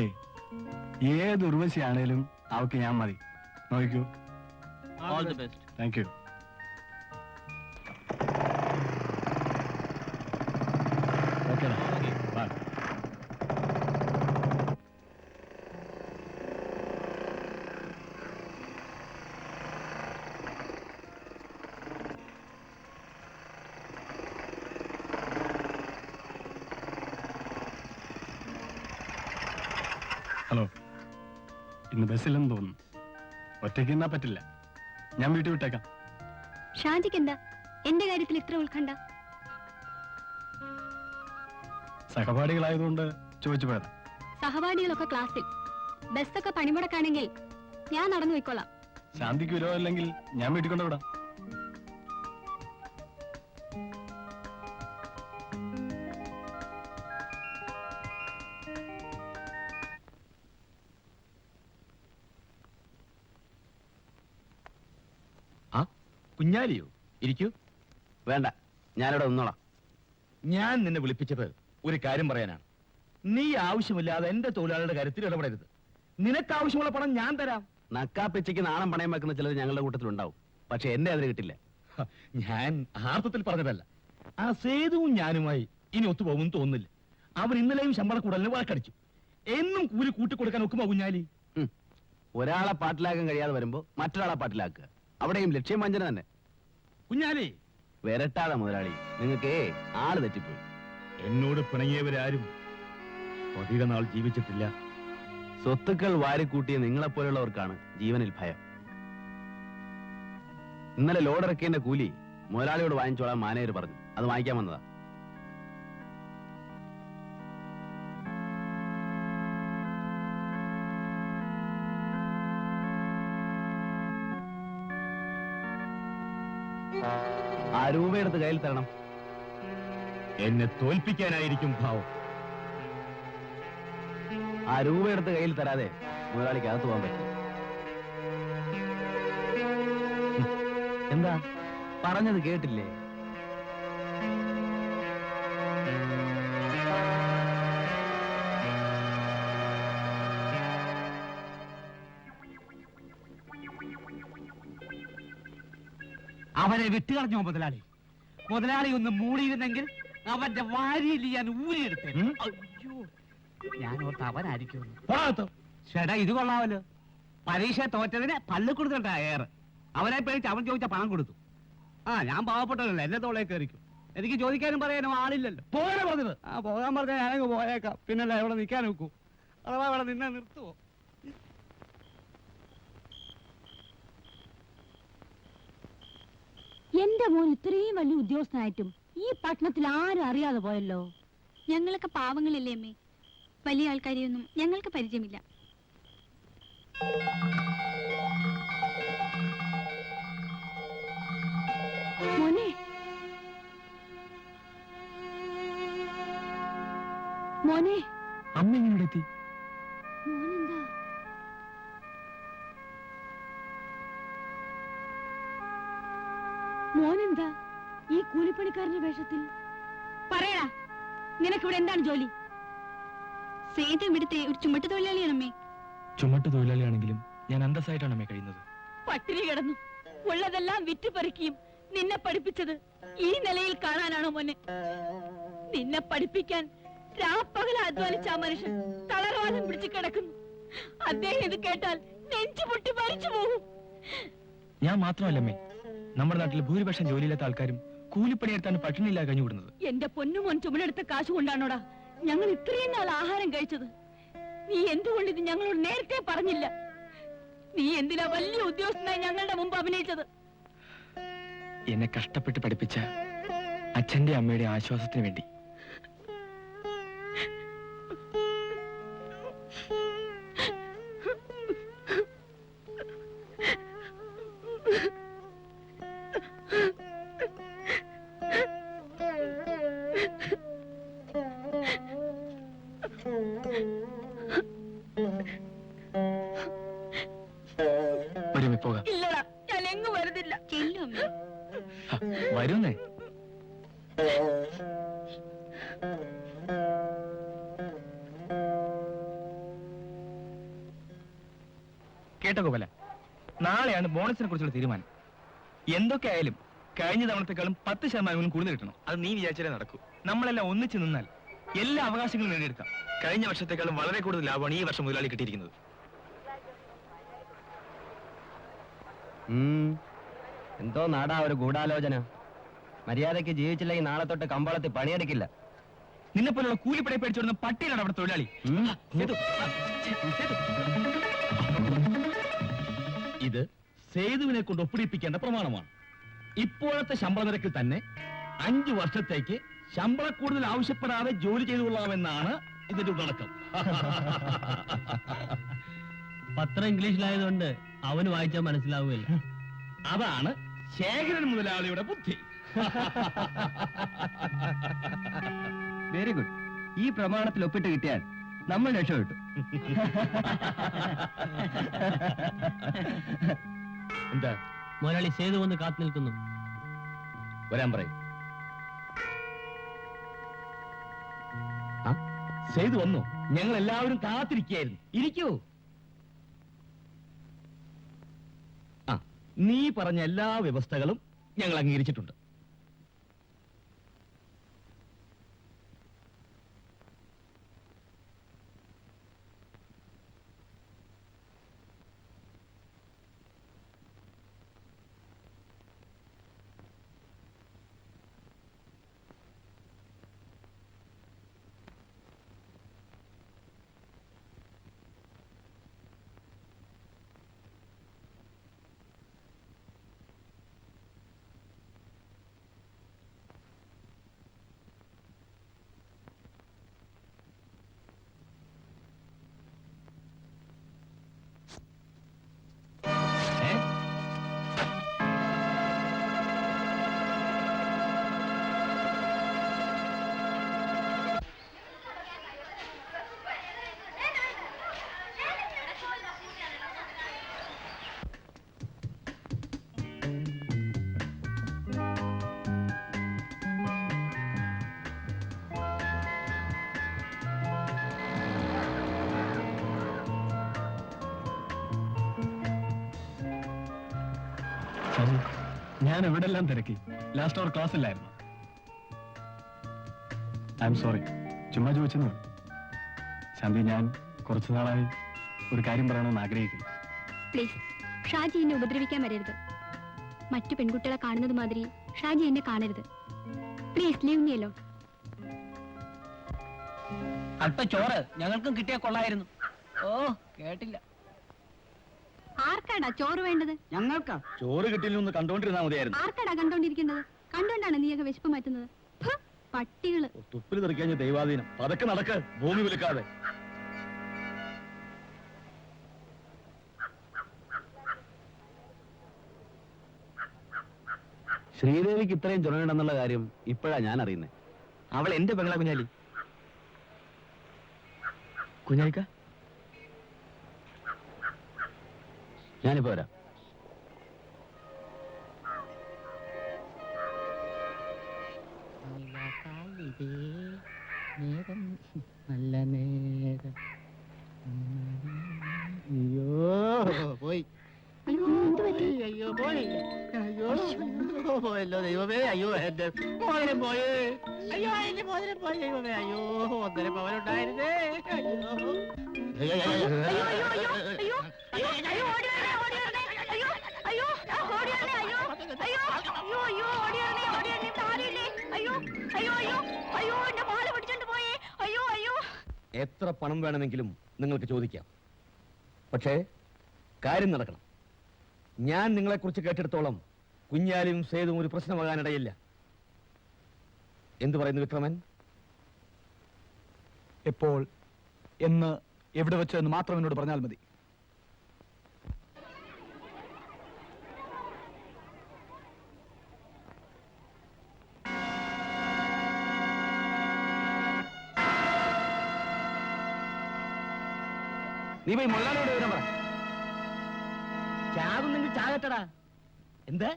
ഏത് ഉർവശിയാണേലും അവക്ക് ഞാൻ മതി. നോക്കൂ. All the best. Thank you. Okay, bye. Hello, ഇന്ന് ബസ്സില്ലെന്ന് തോന്നുന്നു. ഒറ്റയ്ക്ക് എന്നാ പറ്റില്ല, ഞാൻ വീട്ടിൽ വിട്ടേക്കാം. ഷാജിക്ക് എന്താ എന്റെ കാര്യത്തിൽ ഇത്ര ഉത്കണ്ഠ? സഹപാഠികളായതുകൊണ്ട് ചോദിച്ചു പോയതാ. സഹപാഠികളൊക്കെ ക്ലാസ്സിൽ, ബസ്സൊക്കെ പണിമുടക്കാണെങ്കിൽ ഞാൻ നടന്നു പോയിക്കോളാം. ശാന്തിക്ക് വിരോധമില്ലെങ്കിൽ ഞാൻ വീട്ടിൽ കൊണ്ടുവിടാം. കുഞ്ഞാലിയോ? ഇരിക്കൂ. വേണ്ട, ഞാനിവിടെ നിന്നോളാം. ഞാൻ നിന്നെ വിളിപ്പിച്ചത് ഒരു കാര്യം പറയാനാണ്. നീ ആവശ്യമില്ലാതെ എന്റെ തൊഴിലാളികളുടെ കാര്യത്തിൽ ഇടപെടരുത്. നിനക്ക് ആവശ്യമുള്ള പണം ഞാൻ തരാം. നക്കാപ്പിച്ചയ്ക്ക് നാണം പണയം വെക്കുന്ന ചിലർ ഞങ്ങളുടെ കൂട്ടത്തിലുണ്ടാവും. പക്ഷെ എന്റെ അതിന് കിട്ടില്ല. ഞാൻ ആർത്ഥത്തിൽ പറഞ്ഞതല്ല. ആ സേതുവും ഞാനുമായി ഇനി ഒത്തുപോകുമെന്ന് തോന്നുന്നില്ല. അവൻ ഇന്നലെയും ശമ്പള കൂടലിന് വഴക്കടിച്ചു. എന്നും കൂലി കൂട്ടിക്കൊടുക്കാൻ ഒക്കുമോ കുഞ്ഞാലി? ഒരാളെ പാട്ടിലാക്കാൻ കഴിയാതെ വരുമ്പോ മറ്റൊരാളെ പാട്ടിലാക്കുക. അവിടെയും ലക്ഷ്യം വഞ്ചന തന്നെ. കുഞ്ഞാലി, വരട്ടാതെ മുതലാളി, നിങ്ങൾക്ക് ആള് തെറ്റിപ്പോയി. എന്നോട് പിണങ്ങിയവരാരും അധിക നാൾ ജീവിച്ചിട്ടില്ല. സ്വത്തുക്കൾ വാരിക്കൂട്ടിയ നിങ്ങളെപ്പോലുള്ളവർക്കാണ് ജീവനിൽ ഭയം. ഇന്നലെ ലോഡിറക്കിയതിന്റെ കൂലി മുതലാളിയോട് വാങ്ങിച്ചോളാൻ മാനേജർ പറഞ്ഞു. അത് വാങ്ങിക്കാൻ വന്നതാ. ആ രൂപയെടുത്ത് കയ്യിൽ തരണം. എന്നെ തോൽപ്പിക്കാനായിരിക്കും ഭാവം. ആ രൂപയെടുത്ത് കയ്യിൽ തരാതെ മുതലാളിക്ക് അകത്ത് പോകാൻ പറ്റും. എന്താ പറഞ്ഞത് കേട്ടില്ലേ? അവനെ വിട്ടുകളഞ്ഞോ മുതലാളി? മുതലാളി ഒന്ന് മൂടിയിരുന്നെങ്കിൽ അവന്റെ വാരിയിൽ ഞാൻ ഊരിയെടുത്തേ. അയ്യോ, ഞാൻ ഓർത്ത് അവനായിരിക്കും. ചേട്ടാ, ഇത് കൊള്ളാമല്ലോ. പരീക്ഷ തോറ്റതിന് പള്ളി കൊടുത്തിട്ടാ ഏറെ. അവനെ പേടിച്ച് അവൻ ചോദിച്ച പണം കൊടുത്തു. ആ, ഞാൻ പാവപ്പെട്ടവനല്ല, എന്നെ തോളെ കയറിക്കും. എനിക്ക് ചോദിക്കാനും പറയാനും ആളില്ലല്ലോ. പോകാനാ പറഞ്ഞത്. ആ പോകാൻ പറഞ്ഞാൽ ഞാനങ്ങ് പോയേക്കാം. പിന്നല്ല ഇവിടെ നിൽക്കാൻ നോക്കൂ. അഥവാ ഇവിടെ നിന്നെ നിർത്തുവോ? എന്റെ മോൻ ഇത്രയും വലിയ ഉദ്യോഗസ്ഥനായിട്ടും ഈ പട്ടണത്തിൽ ആരും അറിയാതെ പോയല്ലോ. ഞങ്ങളൊക്കെ പാവങ്ങളില്ലേ അമ്മേ? വലിയ ആൾക്കാരെയൊന്നും ഞങ്ങൾക്ക് പരിചയമില്ല. മോനെ, മോനെ, അമ്മ എങ്ങനെ എത്തി? മോനെന്താ? മോനെന്താ ഈ കൂലിപ്പണിക്കാരന്റെ വേഷത്തിൽ? പറയടാ, നിനക്കിവിടെ എന്താണ് ജോലി? സേതു ഇവിടുത്തെ ഒരു ചുമട്ട് തൊഴിലാളിയാണ് അമ്മേ. ചുമട്ട് തൊഴിലാളിയാണെങ്കിലും ഞാൻ അന്തസ്സായിട്ടാണ് അമ്മ കഴിയുന്നത്. പട്ടിണി കിടന്നു ഉള്ളതെല്ലാം വിറ്റുപറിക്കുകയും നിന്നെ പഠിപ്പിച്ചത് ഈ നിലയിൽ കാണാനാണോ മോനെ? നിന്നെ പഠിപ്പിക്കാൻ രാപ്പകല അധ്വാനിച്ച ആ മനുഷ്യൻ തളർവാദം പിടിച്ചു കിടക്കുന്നു. അദ്ദേഹം ഇത് കേട്ടാൽ നെഞ്ചു പൊട്ടി മരിച്ചു പോകും. ഞാൻ മാത്രമല്ലമ്മേ, നമ്മുടെ നാട്ടിൽ ഭൂരിപക്ഷം ജോലിയില്ലാത്ത ആൾക്കാരും കൂലിപ്പണിയെടുത്താണ് പട്ടിണിയില്ലാതെ കഴിഞ്ഞുകൂടുന്നത്. എന്റെ പൊന്നുമോൻ ചുമടെടുത്ത കാശ് കൊണ്ടാണോടാ ഞങ്ങൾ ഇത്രയും നാൾ ആഹാരം കഴിച്ചത്? നീ എന്തുകൊണ്ട് ഇത് ഞങ്ങളോട് നേരത്തെ പറഞ്ഞില്ല? നീ എന്തിനാ വലിയ ഉദ്യോഗസ്ഥനായി ഞങ്ങളുടെ മുമ്പ് അഭിനയിച്ചത്? എന്നെ കഷ്ടപ്പെട്ട് പഠിപ്പിച്ച അച്ഛന്റെ അമ്മയുടെ ആശ്വാസത്തിന് വേണ്ടി. വരുമേ പോകാം. ഇല്ലടാ, ഞാൻ എങ്ങും വരുന്നില്ല. ചെല്ലു അമ്മേ. വരുന്നേ. കേട്ടോ ഗോപാല, നാളെയാണ് ബോണസിനെ കുറിച്ചുള്ള തീരുമാനം. എന്തൊക്കെ ആയാലും കഴിഞ്ഞ തവണത്തെക്കാളും 10% കൂടുതൽ കിട്ടണം. അത് നീ വിചാരിച്ചാലേ നടക്കൂ. നമ്മളെല്ലാം ഒന്നിച്ചു നിന്നാൽ എല്ലാ അവകാശങ്ങളും നേടിയെടുക്കാം. കഴിഞ്ഞ വർഷത്തെക്കാളും വളരെ കൂടുതൽ ലാഭമാണ് ഈ വർഷം മുതലാളി കിട്ടിയിരിക്കുന്നത്. എന്തോ നാടാ ഒരു ഗൂഢാലോചന. മര്യാദയ്ക്ക് ജീവിച്ചില്ലെങ്കിൽ നാളെ തൊട്ട് കമ്പോളത്തിൽ പണിയെടുക്കില്ല. നിന്നെ പോലുള്ള കൂലിപ്പടയെ പേടിച്ചോടുന്ന പട്ടിയിലാണ് അവിടെ തൊഴിലാളി. ഇത് സേതുവിനെ കൊണ്ട് ഒപ്പിടിപ്പിക്കേണ്ട പ്രമാണമാണ്. ഇപ്പോഴത്തെ ശമ്പള നിരക്കിൽ തന്നെ 5 വർഷത്തേക്ക് ശമ്പള കൂടുതൽ ആവശ്യപ്പെടാതെ ജോലി ചെയ്തു കൊള്ളാമെന്നാണ് ഇതിന്റെ ഉള്ളടക്കം. പത്രം ഇംഗ്ലീഷിലായതുകൊണ്ട് അവന് വായിച്ചാൽ മനസ്സിലാവുകയില്ല. അതാണ് ശേഖരൻ മുതലാളിയുടെ ബുദ്ധി. Very good. ഈ പ്രമാണത്തിൽ ഒപ്പിട്ട് കിട്ടിയാൽ നമ്മൾ രക്ഷപ്പെട്ടു. എന്താ മുതലാളി സേതു വന്ന് കാത്തു നിൽക്കുന്നു. വരാൻ പറയും. സേതു വന്നു. ഞങ്ങൾ എല്ലാവരും കാത്തിരിക്കുകയായിരുന്നു. ഇരിക്കൂ. നീ പറഞ്ഞ എല്ലാ വ്യവസ്ഥകളും ഞങ്ങൾ അംഗീകരിച്ചിട്ടുണ്ട്. ഞാൻ എവിടെല്ലാം തിരക്കി. ലാസ്റ്റ് അവർ ക്ലാസ്സിലായിരുന്നു. I'm sorry. ചുമ്മാ ചോദിച്ചെന്നു. ശാന്തി, ഞാൻ കുറച്ചു നാളായി ഒരു കാര്യം പറയണമെന്ന് ആഗ്രഹിക്കുന്നു. പ്ലീസ്, ഷാജി എന്നെ ഉപദ്രവിക്കാൻ വരരുത്. മറ്റു പെൺകുട്ടികളെ കാണുന്നത് മാതിരി ഷാജി എന്നെ കാണരുത്. Please leave me alone. അല്പ ചോറ് ഞങ്ങൾക്കും കിട്ടിയാ കൊള്ളായിരുന്നു. ഓ കേട്ടില്ല. ആർക്കാടാ ചോറ് വേണ്ടത്? ഞങ്ങൾക്കാ. ചോറ് കിട്ടിയില്ലെന്ന് കണ്ടോണ്ടിരുന്നാ മതിയായിരുന്നു. ആർക്കാടാ കണ്ടോണ്ടിരിക്കേണ്ടത്? കണ്ടോണ്ടാണ് നീയൊക്കെ വിശപ്പ് മാറ്റുന്നത്. ഫു, പട്ടികള്. തുപ്പിൽ തെറിക്കഴിഞ്ഞ ദൈവാധീനം. പതക്കെ നടക്ക്, ഭൂമി വിലക്കാതെ. ശ്രീദേവിക്ക് ഇത്രയും ചുണയുണ്ടെന്നുള്ള കാര്യം ഇപ്പോഴാ ഞാൻ അറിയുന്നത്. അവൾ എന്റെ പെങ്ങളാ കുഞ്ഞാലി. കുഞ്ഞാലിക്ക, ഞാനിപ്പോ വരാം. നല്ല നേരം. അയ്യോ പോയി. അയ്യോ, എന്ത് പറ്റി? അയ്യോ പോയി. അയ്യോ പോയല്ലോ ദൈവമേ. അയ്യോ എന്റെ മോതിരം പോയി. അയ്യോ എന്റെ മോതിരം പോയി ദൈവമേ. അയ്യോ 1.5 പവനുണ്ടായിരുന്നേ. അയ്യോ അയ്യോ, അയ്യോ, അയ്യോ, അയ്യോ, അയ്യോ, അയ്യോ, ഓടി വരണേ, ഓടി വരണേ. അയ്യോ, അയ്യോ, ഓടി വരണേ, അയ്യോ, അയ്യോ, അയ്യോ, അയ്യോ, ഓടി വരണേ, ഓടി വരണേ, താടിയില്ലേ. അയ്യോ, അയ്യോ, അയ്യോ, അയ്യോ, എന്റെ മാല പിടിച്ചോണ്ട് പോയേ. അയ്യോ, അയ്യോ. എത്ര പണം വേണമെങ്കിലും നിങ്ങൾക്ക് ചോദിക്കാം. പക്ഷേ കാര്യം നടക്കണം. ഞാൻ നിങ്ങളെക്കുറിച്ച് കേട്ടിടത്തോളം കുഞ്ഞാലിയും സേതുവും ഒരു പ്രശ്നമാകാനിടയില്ല. എന്തു പറയുന്നു വിക്രമൻ? എപ്പോൾ, എന്ന്, എവിടെ വെച്ച് എന്ന് മാത്രം എന്നോട് പറഞ്ഞാൽ മതി. നീ പോയി മുള്ളാനോട് വരാൻ പറ. ചാകുന്നെങ്കിൽ ചാകട്ടടാ. എന്ത്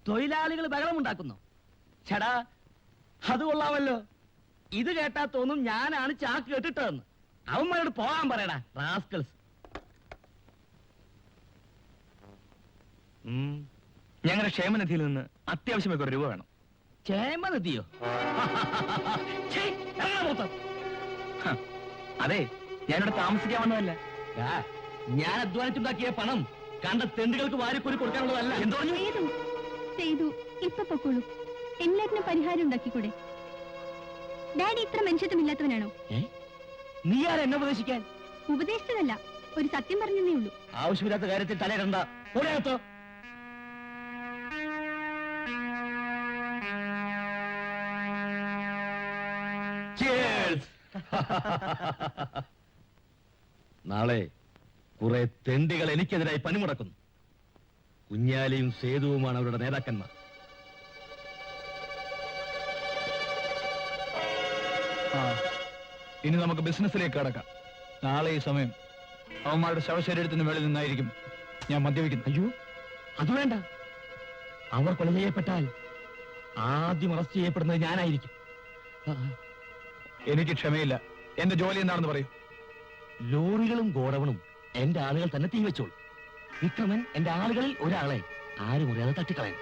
തൊഴിലാളികൾ ബഹളമുണ്ടാക്കുന്നു? ചേടാ അത് കൊള്ളാമല്ലോ. ഇത് കേട്ടാ തോന്നും ഞാനാണ് ചാക്ക് കേട്ടിട്ടതെന്ന്. അവന്മാരോട് പോകാൻ പറയടാ റാസ്കൽസ്. ഞങ്ങളുടെ ക്ഷേമനിധിയിൽ നിന്ന് അത്യാവശ്യമായി ഒരു രൂപ വേണം. ക്ഷേമനിധിയോ? ഛേ, ഇറങ്ങടാ മൊത്തം. ഹ, അതെ, ഞാനിവിടെ താമസിക്കാൻ വന്നതല്ല. ദാ, ഞാൻ അധ്വാനിച്ചുണ്ടാക്കിയ പണം കണ്ട തെണ്ടുകൾക്ക് വാരിക്കൊരു കൊടുക്കാനുള്ളതല്ല. എന്തോ സേതു, സേതു, ഇപ്പൊ പൊക്കോളൂ. എല്ലാത്തിനും പരിഹാരം ഉണ്ടാക്കിക്കൂടെ? ഡാഡി ഇത്ര മനുഷ്യത്വമില്ലാത്തവനാണോ? നീ ആരാ എന്നെ ഉപദേശിക്കാൻ? ഉപദേശിച്ചതല്ല, ഒരു സത്യം പറഞ്ഞതേ ഉള്ളൂ. ആവശ്യമില്ലാത്ത കാര്യത്തിൽ തലയിടണ്ട. ഓടിയകത്തോ. നാളെ കുറെ തെണ്ടികൾ എനിക്കെതിരായി പണിമുടക്കുന്നു. കുഞ്ഞാലിയും സേതുവുമാണ് അവരുടെ നേതാക്കന്മാർ. ഇനി നമുക്ക് ബിസിനസ്സിലേക്ക് കടക്കാം. നാളെ ഈ സമയം അവന്മാരുടെ ശവശരീരത്തിന് മേളിൽ നിന്നായിരിക്കും ഞാൻ മദ്യപിക്കുന്നത്. അയ്യോ അത് വേണ്ട. അവർ കൊല ചെയ്യപ്പെട്ടാൽ ആദ്യം അറസ്റ്റ് ചെയ്യപ്പെടുന്നത് ഞാനായിരിക്കും. എനിക്ക് ക്ഷമയില്ല. എന്റെ ജോലി എന്താണെന്ന് പറയൂ. ലോറികളും ഗോഡവണും എന്റെ ആളുകൾ തന്നെ തീവെച്ചോളൂ. വിക്രമൻ എന്റെ ആളുകളിൽ ഒരാളെ ആരും അറിയാതെ തട്ടിക്കളയാൻ.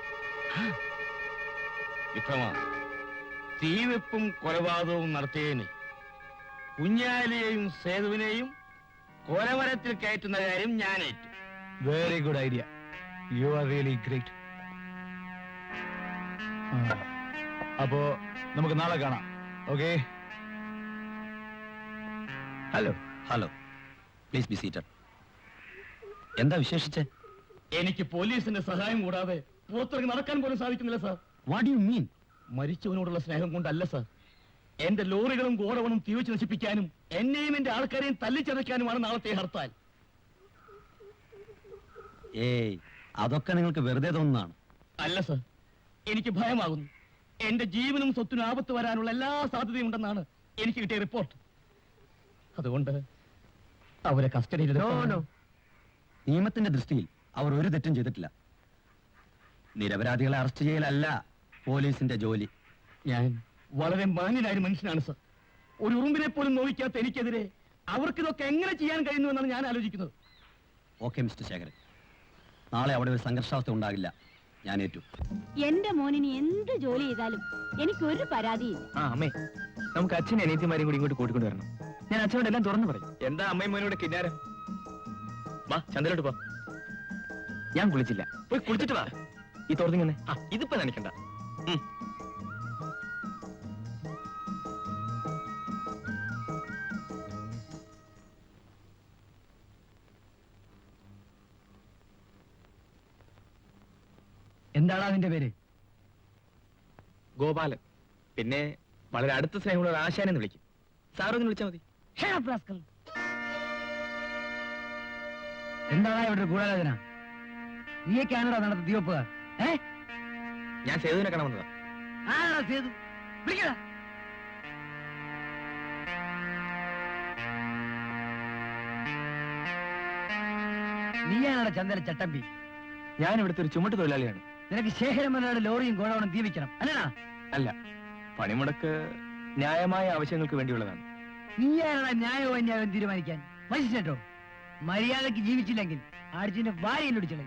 വിക്രമ, തീവെപ്പും കൊലപാതകവും നടത്തിയതിന് കുഞ്ഞാലിയെയും സേതുവിനെയും കൊലമരത്തിൽ കയറ്റുന്ന കാര്യം ഞാനേറ്റു. Very good idea. You are really great. അപ്പോ നമുക്ക് നാളെ കാണാം. Okay? Hello hello, please be seated. എന്താ വിശേഷിച്ച്? എനിക്ക് പോലീസിന്റെ സഹായം കൂടാതെ പുറത്തിറങ്ങി നടക്കാൻ പോലും സാധിക്കുന്നില്ല sir. What do you mean? മരിച്ചവനോടുള്ള സ്നേഹം കൊണ്ടല്ല സാർ. എന്റെ ലോറികളും ഗോഡവണും തീവച്ച് നശിപ്പിക്കാനും എന്നെയും എന്റെ ആൾക്കാരെയും തല്ലിച്ചതയ്ക്കാനുമാണ് നാളത്തെ ഹർത്താൽ. ഏയ്, അതൊക്കെ നിങ്ങൾക്ക് വെറുതെ തോന്നുന്നതാണ്. അല്ല സാർ, എനിക്ക് ഭയമാകുന്നു. എന്റെ ജീവനും സ്വത്തിനും ആപത്ത് വരാനുള്ള എല്ലാ സാധ്യതയും ഉണ്ടെന്നാണ് എനിക്ക് കിട്ടിയ റിപ്പോർട്ട്. അതുകൊണ്ട് അവരെ കസ്റ്റഡിയിൽ നിയമത്തിന്റെ ദൃഷ്ടിയിൽ അവർ ഒരു തെറ്റും ചെയ്തിട്ടില്ല. നിരപരാധികളെ അറസ്റ്റ് ചെയ്യലല്ല പോലീസിന്റെ ജോലി. ഞാൻ വളരെ മാന്യനായ ഒരു മനുഷ്യനാണ് സർ. ഒരു ഉറുമ്പിനെ പോലും നോവിക്കാത്ത എനിക്കെതിരെ അവർക്കിതൊക്കെ എങ്ങനെ ചെയ്യാൻ കഴിയുന്നു എന്നാണ് ഞാൻ ആലോചിക്കുന്നത്. ഓക്കെ മിസ്റ്റർ ശേഖരൻ, നാളെ അവിടെ ഒരു സംഘർഷാവസ്ഥ ഉണ്ടാകില്ല. ഞാൻ ഏറ്റു. എന്റെ മോനിനി എന്ത് ജോലി ചെയ്താലും എനിക്കൊരു പരാതിയില്ല. ആ അമ്മേ, നമുക്ക് അച്ഛനും അനിയത്തിമാരെയും കൂടി ഇങ്ങോട്ട് കൂട്ടിക്കൊണ്ട് വരണം. ഞാൻ അച്ഛനോട് എല്ലാം തുറന്നു പറയും. എന്താ അമ്മയും മോനോട് കിന്നാരം? വാ ചന്ദ്രലോട്ട് പോ. ഞാൻ കുളിച്ചില്ല, പോയി കുളിച്ചിട്ട് വാ. ഈ തോർത്തിങ്ങനെ ഇതിപ്പോ നനയ്ക്കണ്ട. എന്താണ് അതിന്റെ പേര്? ഗോപാലൻ. പിന്നെ വളരെ അടുത്ത സ്നേഹമുള്ള ആശാനെന്ന് വിളിക്കും. സാറൊന്ന് വിളിച്ചാൽ മതി. എന്താണ് ഇവിടെ ഗൂഢാലോചന? നീയൊക്കെയാണോ നടത്ത തീവപ്പുകാർ? ഞാൻ സേതുവിനെ കാണാൻ വന്നതാ. ആരാ സേതു? വിളിക്കടാ. നീയാണോ ചന്ദന ചട്ടമ്പി? ഞാൻ ഇവിടുത്തെ ഒരു ചുമട്ട് തൊഴിലാളിയാണ്. നിനക്ക് ശേഖരമലയുടെ ലോറിയും ഗോഡൌണും തീപിക്കണം അല്ലടാ? അല്ല, പണിമുടക്ക് ന്യായമായ ആവശ്യങ്ങൾക്ക് വേണ്ടിയുള്ളതാണ്. നീയാണോ ന്യായവും അന്യായവും തീരുമാനിക്കാൻ? മനുഷ്യട്ടോ, മര്യാദക്ക് ജീവിച്ചില്ലെങ്കിൽ ആടിച്ചിന്റെ വാരിയിലൊടിച്ചളെ.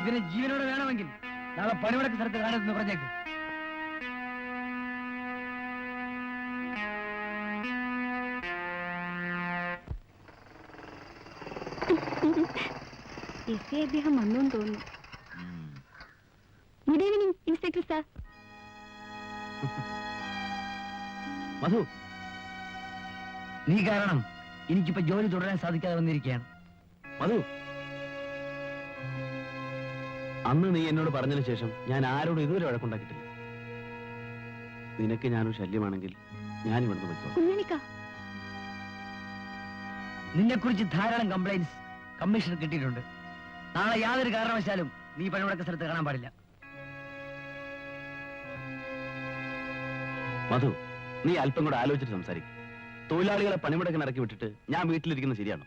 ഇവനെ ജീവനോടെ വേണമെങ്കിൽ നാളെ പണിമുടക്ക് സ്ഥലത്ത് കാണുമെന്ന് പറഞ്ഞേക്ക്. അദ്ദേഹം വന്നു തോന്നുന്നു. Good evening inspector sir. Madhu, നീ കാരണം എനിക്കിപ്പോ ജോലി തുടരാൻ സാധിക്കാതെ വന്നിരിക്കുകയാണ്. മധു, അന്ന് നീ എന്നോട് പറഞ്ഞതിന് ശേഷം ഞാൻ ആരോടും ഇതുവരെ വഴക്കുണ്ടാക്കിയിട്ടില്ല. നിനക്ക് ഞാനൊരു ശല്യമാണെങ്കിൽ ഞാൻ ഇവിടുന്ന് പോയിക്കോളാം. കുഞ്ഞണിക്ക, നിന്നെ കുറിച്ച് ധാരാളം കംപ്ലൈന്റ്സ് കമ്മീഷൻ കിട്ടിയിട്ടുണ്ട്. നാളെ യാതൊരു കാരണവശാലും നീ പണിമുടക്ക സ്ഥലത്ത് കാണാൻ പാടില്ല. മധു, നീ അല്പം കൂടെ ആലോചിച്ചിട്ട് സംസാരിക്കും. തൊഴിലാളികളെ പണിമുടക്കിന് ഇറക്കി വിട്ടിട്ട് ഞാൻ വീട്ടിലിരിക്കുന്നത് ശരിയാണോ?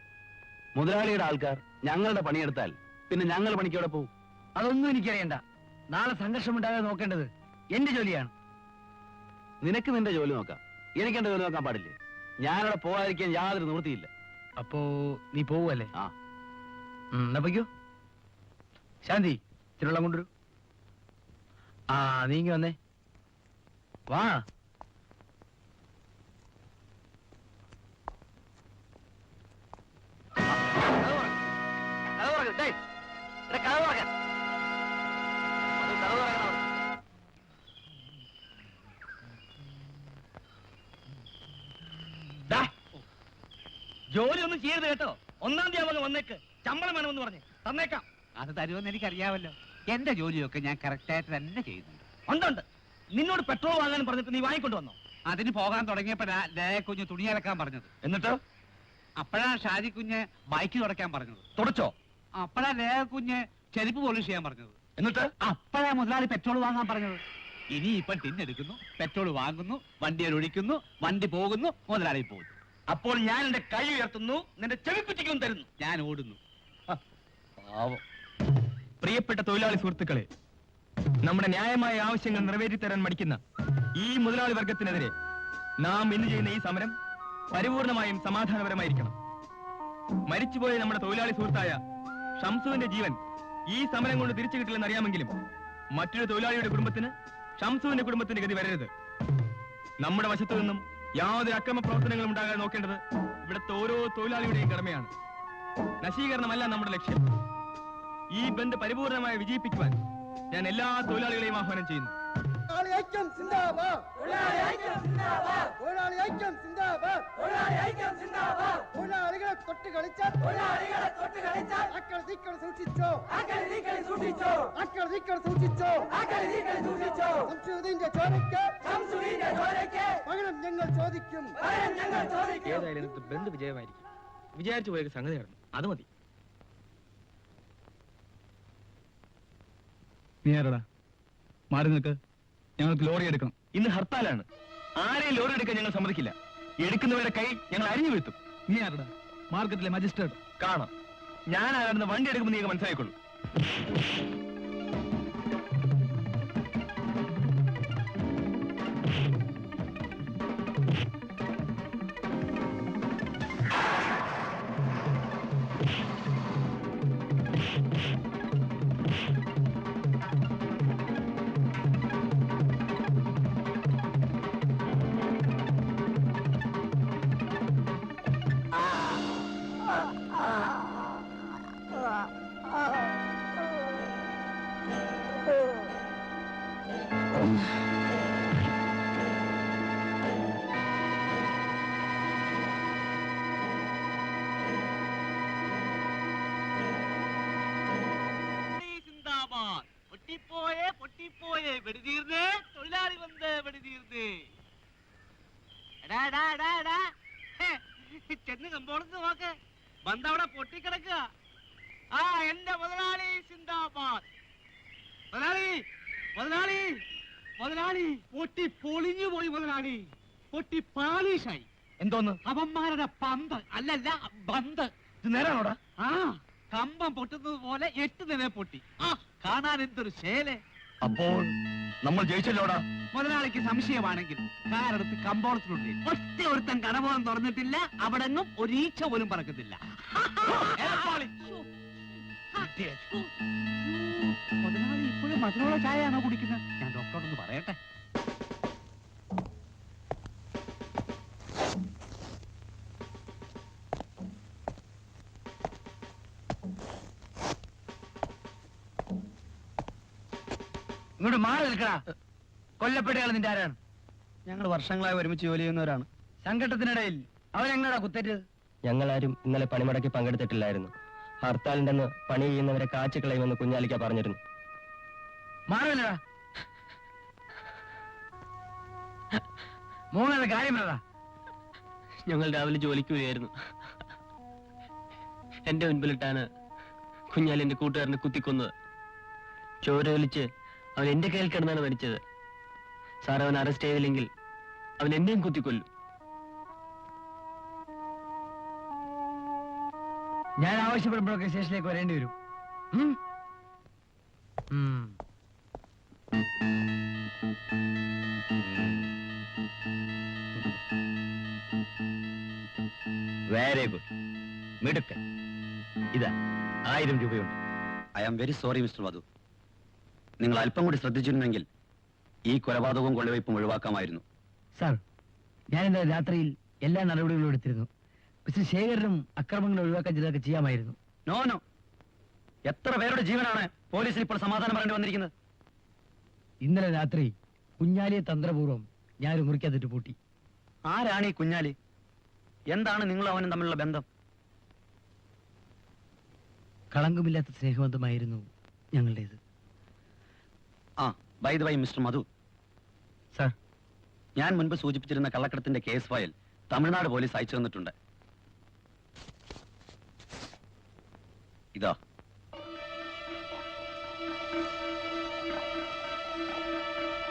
മുതലാളിയുടെ ആൾക്കാർ ഞങ്ങളുടെ പണിയെടുത്താൽ പിന്നെ ഞങ്ങൾ പണിക്കവിടെ പോകും. അതൊന്നും എനിക്കറിയണ്ട. നാളെ സംഘർഷമുണ്ടാകാതെ നോക്കേണ്ടത് എന്റെ ജോലിയാണ്. നിനക്ക് നിന്റെ ജോലി നോക്കാം, എനിക്ക് എന്റെ ജോലി നോക്കാൻ പാടില്ലേ? ഞാനവിടെ പോകാതിരിക്കാൻ യാതൊരു നിവൃത്തിയില്ല. അപ്പോ നീ പോവല്ലേ? ആ, എന്നാ പൊയ്ക്കോ. ശാന്തി, തിരുവള്ളം കൊണ്ടുവരൂ. ആ, നീങ്ങി വന്നേ. വാ. ജോലി ഒന്നും ചെയ്യരുത് കേട്ടോ. 1-ാം തീയതി വന്നേക്ക്. ശമ്പളം വേണമെന്ന് പറഞ്ഞ് തന്നേക്കാം. അത് തരുമെന്ന് എനിക്കറിയാമല്ലോ. എന്റെ ജോലിയൊക്കെ ഞാൻ കറക്റ്റായിട്ട് തന്നെ ചെയ്യുന്നുണ്ട്. ഉണ്ട്. നിന്നോട് പെട്രോൾ വാങ്ങാൻ പറഞ്ഞിട്ട് നീ വാങ്ങിക്കൊണ്ട് വന്നോ? അതിന് പോകാൻ തുടങ്ങിയപ്പോഴാ കുഞ്ഞ് തുണി അലക്കാൻ പറഞ്ഞത്. എന്നിട്ട് അപ്പോഴാണ് ഷാജി കുഞ്ഞ് ബൈക്ക് തുടയ്ക്കാൻ പറഞ്ഞത്. തുടച്ചോ? അപ്പോഴാ കുഞ്ഞ് ചെരുപ്പ് പോളിഷ് ചെയ്യാൻ പറഞ്ഞത്. എന്നിട്ട് അപ്പോഴാ മുതലാളി പെട്രോൾ വാങ്ങാൻ പറഞ്ഞത്. ഇനി ഇപ്പൊ ടിന്നെടുക്കുന്നു, പെട്രോൾ വാങ്ങുന്നു, വണ്ടിയിൽ ഒഴിക്കുന്നു, വണ്ടി പോകുന്നു, മുതലാളി പോകുന്നു. അപ്പോൾ ഞാൻ എന്റെ കൈ ഉയർത്തുന്നു, നിന്റെ ചെവിക്കുറ്റിക്കും തരുന്നു. ഞാൻ ഓടുന്നു. പാവം. പ്രിയപ്പെട്ട തൊഴിലാളി സുഹൃത്തുക്കളെ, നമ്മുടെ ന്യായമായ ആവശ്യങ്ങൾ നിറവേറ്റിത്തരാൻ മടിക്കുന്ന ഈ മുതലാളി വർഗത്തിനെതിരെ നാം ഇന്ന് ചെയ്യുന്ന ഈ സമരം പരിപൂർണമായും സമാധാനപരമായിരിക്കണം. മരിച്ചുപോയ നമ്മുടെ തൊഴിലാളി സുഹൃത്തായ ഷംസുവിന്റെ ജീവൻ ഈ സമരം കൊണ്ട് തിരിച്ചു കിട്ടില്ലെന്ന് അറിയാമെങ്കിലും മറ്റൊരു തൊഴിലാളിയുടെ കുടുംബത്തിന് ഷംസുവിന്റെ കുടുംബത്തിന്റെ ഗതി വരരുത്. നമ്മുടെ വശത്തു നിന്നും യാതൊരു അക്രമ പ്രവർത്തനങ്ങളും ഉണ്ടാകാതെ നോക്കേണ്ടത് ഇവിടുത്തെ ഓരോ തൊഴിലാളിയുടെയും കടമയാണ്. നശീകരണമല്ല നമ്മുടെ ലക്ഷ്യം. ഈ ബന്ദ് പരിപൂർണമായി വിജയിപ്പിക്കുവാൻ ഞാൻ എല്ലാ തൊഴിലാളികളെയും ആഹ്വാനം ചെയ്യുന്നു. ഏതായാലും ബന്ദ് വിജയമായിരിക്കും. വിചാരിച്ചു പോയ സംഗതി നടന്നു, അത് മതി. നീ ആരടാ? മാറി നിൽക്ക്. ഞങ്ങൾക്ക് ലോറി എടുക്കണം. ഇന്ന് ഹർത്താലാണ്. ആരെയും ലോറി എടുക്കാൻ ഞങ്ങൾ സമ്മതിക്കില്ല. എടുക്കുന്നവരുടെ കൈ ഞങ്ങൾ അരിഞ്ഞു വീഴ്ത്തും. നീ ആരടാ? മാർക്കറ്റിലെ മജിസ്ട്രേറ്റ്. കാണാം. ഞാൻ ആരാണെന്ന് വണ്ടി എടുക്കുമ്പോൾ നീ മനസ്സിലായിക്കൊള്ളു. ഇറങ്ങിപ്പോയേ വെടിതീർന്നേ തൊഴിലാളി വന്ന് വെടിതീർന്നേ ചെന്ന് കമ്പോളത്ത് നോക്ക് ബന്ധവിടെ പൊട്ടിക്കിടക്കുക ആ എന്റെ മുതലാളി സിന്ദാബാദ് മുതലാളി മുതലാളി മുതലാളി പൊട്ടി പൊളിഞ്ഞു പോയി മുതലാളി പൊട്ടി പാലീഷായി എന്തോന്ന് അവന്മാരുടെ പന്ത് അല്ലല്ല ബന്ത് ഇത് നേരാണോടാ ആ കമ്പം പൊട്ടുന്നത് പോലെ 8 നില പൊട്ടി ആ കാണാൻ എന്തൊരു ശേലെ അപ്പോൾ നമ്മൾ ജയിച്ചല്ലോടാ മുതലാളിക്ക് സംശയമാണെങ്കിൽ കാരെടുത്ത് കമ്പോളത്തിലുണ്ട് ഒറ്റ ഒരുത്തൻ കടബോധം തുറന്നിട്ടില്ല അവിടെങ്ങും ഒരീച്ച പോലും പറക്കത്തില്ല മുതലാളി ഇപ്പോഴും മധുരമുള്ള ചായയാണോ കുടിക്കുന്നത് ഞാൻ ഡോക്ടറോടൊന്ന് പറയട്ടെ ഇങ്ങോട്ട് മാറി നിൽക്കടാ കൊല്ലപ്പെട്ടയാൾ നിന്റെ ആരാണ് ഞങ്ങൾ വർഷങ്ങളായി ഒരുമിച്ച് ജോലി ചെയ്യുന്നവരാണ്. സംഘട്ടത്തിനിടയിൽ അവനെങ്ങടാ കുത്തേറ്റത്? ഞങ്ങളാരും ഇന്നലെ പണിമുടക്കി പങ്കെടുത്തിട്ടില്ലായിരുന്നു. ഹർത്താലിന്റെന്ന് പണി ചെയ്യുന്നവരെ കാച്ചുകളയുമെന്ന് കുഞ്ഞാലിക്ക പറഞ്ഞിരുന്നു. മാറില്ലടാ മൂന്നാമത്തെ കാര്യം പറടാ. ഞങ്ങൾ രാവിലെ ജോലിക്ക് വരികയായിരുന്നു. എന്റെ മുൻപിലിട്ടാണ് കുഞ്ഞാലി എന്റെ കൂട്ടുകാരനെ കുത്തിക്കൊന്നത്. ചോര ഒലിച്ച് അവൻ എന്റെ കയ്യിൽ കിടന്നാണ് മരിച്ചത്. സാർ അവൻ അറസ്റ്റ് ചെയ്തില്ലെങ്കിൽ അവൻ എന്നെയും കുത്തിക്കൊല്ലും. ഞാൻ ആവശ്യപ്പെടുമ്പോഴൊക്കെ സ്റ്റേഷനിലേക്ക് വരേണ്ടി വരും. വെരി ഗുഡ്, മിടുക്കൻ. ഇതാ 1000 രൂപയുണ്ട്. I am very sorry mister Madhu. നിങ്ങൾ അല്പം കൂടി ശ്രദ്ധിച്ചിരുന്നെങ്കിൽ ഈ കൊലപാതകവും കൊള്ളവയ്പും ഒഴിവാക്കാമായിരുന്നു. സാർ, ഞാൻ ഇന്നലെ രാത്രിയിൽ എല്ലാ നടപടികളും എടുത്തിരുന്നു. മിസ്റ്റർ ശേഖരനും അക്രമങ്ങൾ ഒഴിവാക്കാൻ ചിലതൊക്കെ ചെയ്യാമായിരുന്നു. നോ നോ, എത്ര പേരുടെ ജീവനാണ് പോലീസിൽ ഇപ്പോൾ സമാധാനം പറയേണ്ടി വന്നിരിക്കുന്നത്? ഇന്നലെ രാത്രി കുഞ്ഞാലിയെ തന്ത്രപൂർവ്വം ഞാനൊരു മുറിക്കകത്തിട്ട് പൂട്ടി. ആരാണ് ഈ കുഞ്ഞാലി? എന്താണ് നിങ്ങൾ അവനും തമ്മിലുള്ള ബന്ധം? കളങ്കമില്ലാത്ത സ്നേഹബന്ധമായിരുന്നു ഞങ്ങളുടേത്. ആ, by the way mister Madhu, sir, ഞാൻ മുൻപ് സൂചിപ്പിച്ചിരുന്ന കള്ളക്കടത്തിന്റെ കേസ് ഫയൽ തമിഴ്നാട് പോലീസ് അയച്ചു തന്നിട്ടുണ്ട്. ഇതാ,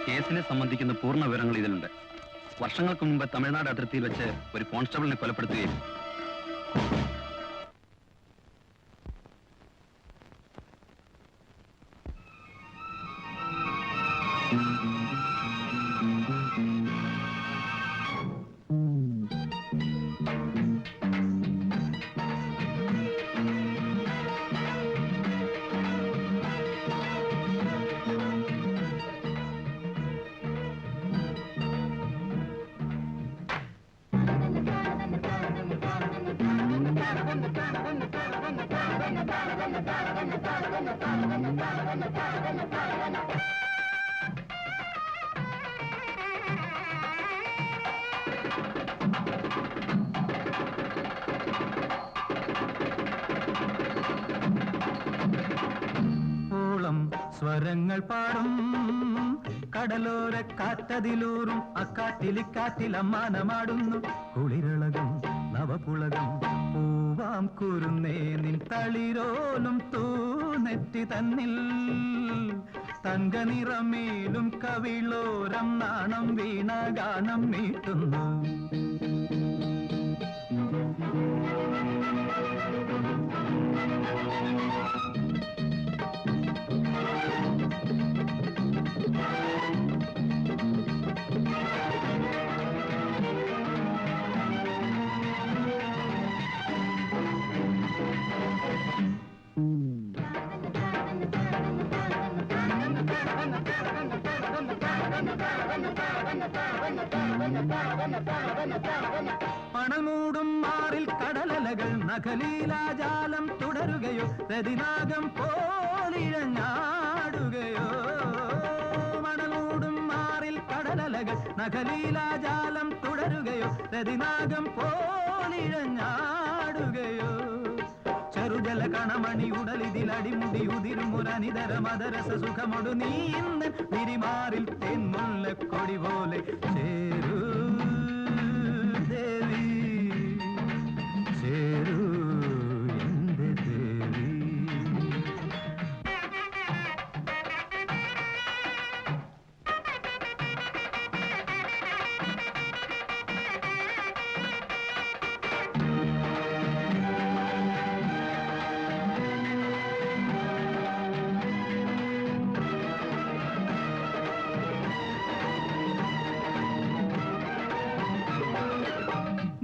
കേസിനെ സംബന്ധിക്കുന്ന പൂർണ്ണ വിവരങ്ങൾ ഇതിലുണ്ട്. വർഷങ്ങൾക്ക് മുമ്പ് തമിഴ്നാട് അതിർത്തിയിൽ വെച്ച് ഒരു കോൺസ്റ്റബിളിനെ കൊലപ്പെടുത്തുകയും സ്വരങ്ങൾ പാടും കടലോര കാറ്റതിലൂറും അക്കാട്ടിലിക്കാറ്റിലമ്മാനമാടുന്നു കുളിരളകും നവപുളകം പൂവാം കുരുന്നേ നിൻ തളിരോലും തൂനെറ്റി തന്നിൽ തങ്ക നിറമേലും കവിളോരം നാണം വീണ ഗാനം മീട്ടുന്നു. പണമൂടും മാറിൽ കടലലകൾ നഖലീലാജാലം തുടരുകയോ രതിനാഗം പോലിഴഞ്ഞാടുകയോ. മണമൂടും മാറിൽ കടലലകൾ നഖലീലാജാലം തുടരുകയോ രതിനാഗം പോലിഴഞ്ഞാടുകയോ. ചെറുജല കണമണി ഉടലിതിൽ അടിമുടി ഉതിരുമൊരനിതര മദരസ സുഖമൊടു നീ ഇന്ന് വിരിമാറിൽ തെന്മുല്ല കൊടി പോലെ ചേരൂ ദേവി ചേരൂ എന്റെ ദേവി.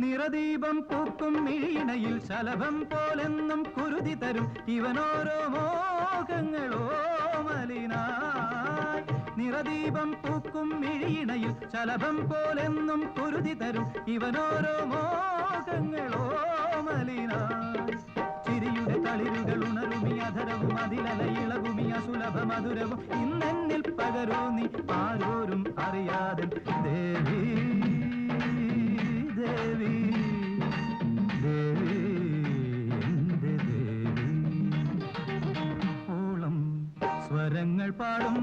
നിറദീപം പൂക്കും മിഴിയിണയിൽ ശലഭം പോലെന്നും കുരുതി തരും ഇവനോരോ മോഹങ്ങളോ മലിനായി. നിറദീപം പൂക്കും മിഴിയിണയിൽ ശലഭം പോലെന്നും കുരുതി തരും ഇവനോരോ മോഹങ്ങളോ മലിനായി. ചിരിയുടെ തളിരുകൾ ഉണരുമി അധരവും അതിലല ഇളകുമി അസുലഭ മധുരവും ഇന്നെന്നിൽ പകരൂ നീ ആരോരും അറിയാതെ ദേവി ദേവി ദേവി എന്റെ ദേവി. ഓളം സ്വരങ്ങൾ പാടും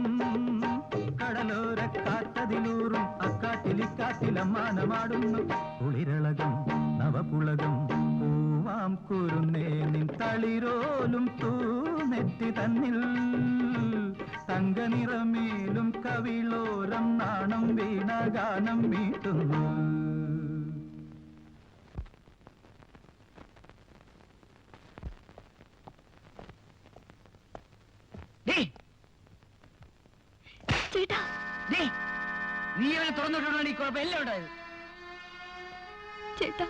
കടലോര കാറ്റതിലൂറും അക്കാറ്റിലിക്കാറ്റിലമ്മാനമാടുന്നു കുളിരളകം നവപുളകം പൂവാം കുരുന്നേ നിൻ തളിരോലും തൂനെറ്റി തന്നിൽ തങ്കനിറമേലും കവിളോരം നാണം വീണഗാനം മീട്ടുന്നു. ചേട്ടാ നീ അവനെ തുറന്നിട്ടുണ്ടോ? ഈ കുഴപ്പം എല്ലാം ഉണ്ടായത്. ചേട്ടാ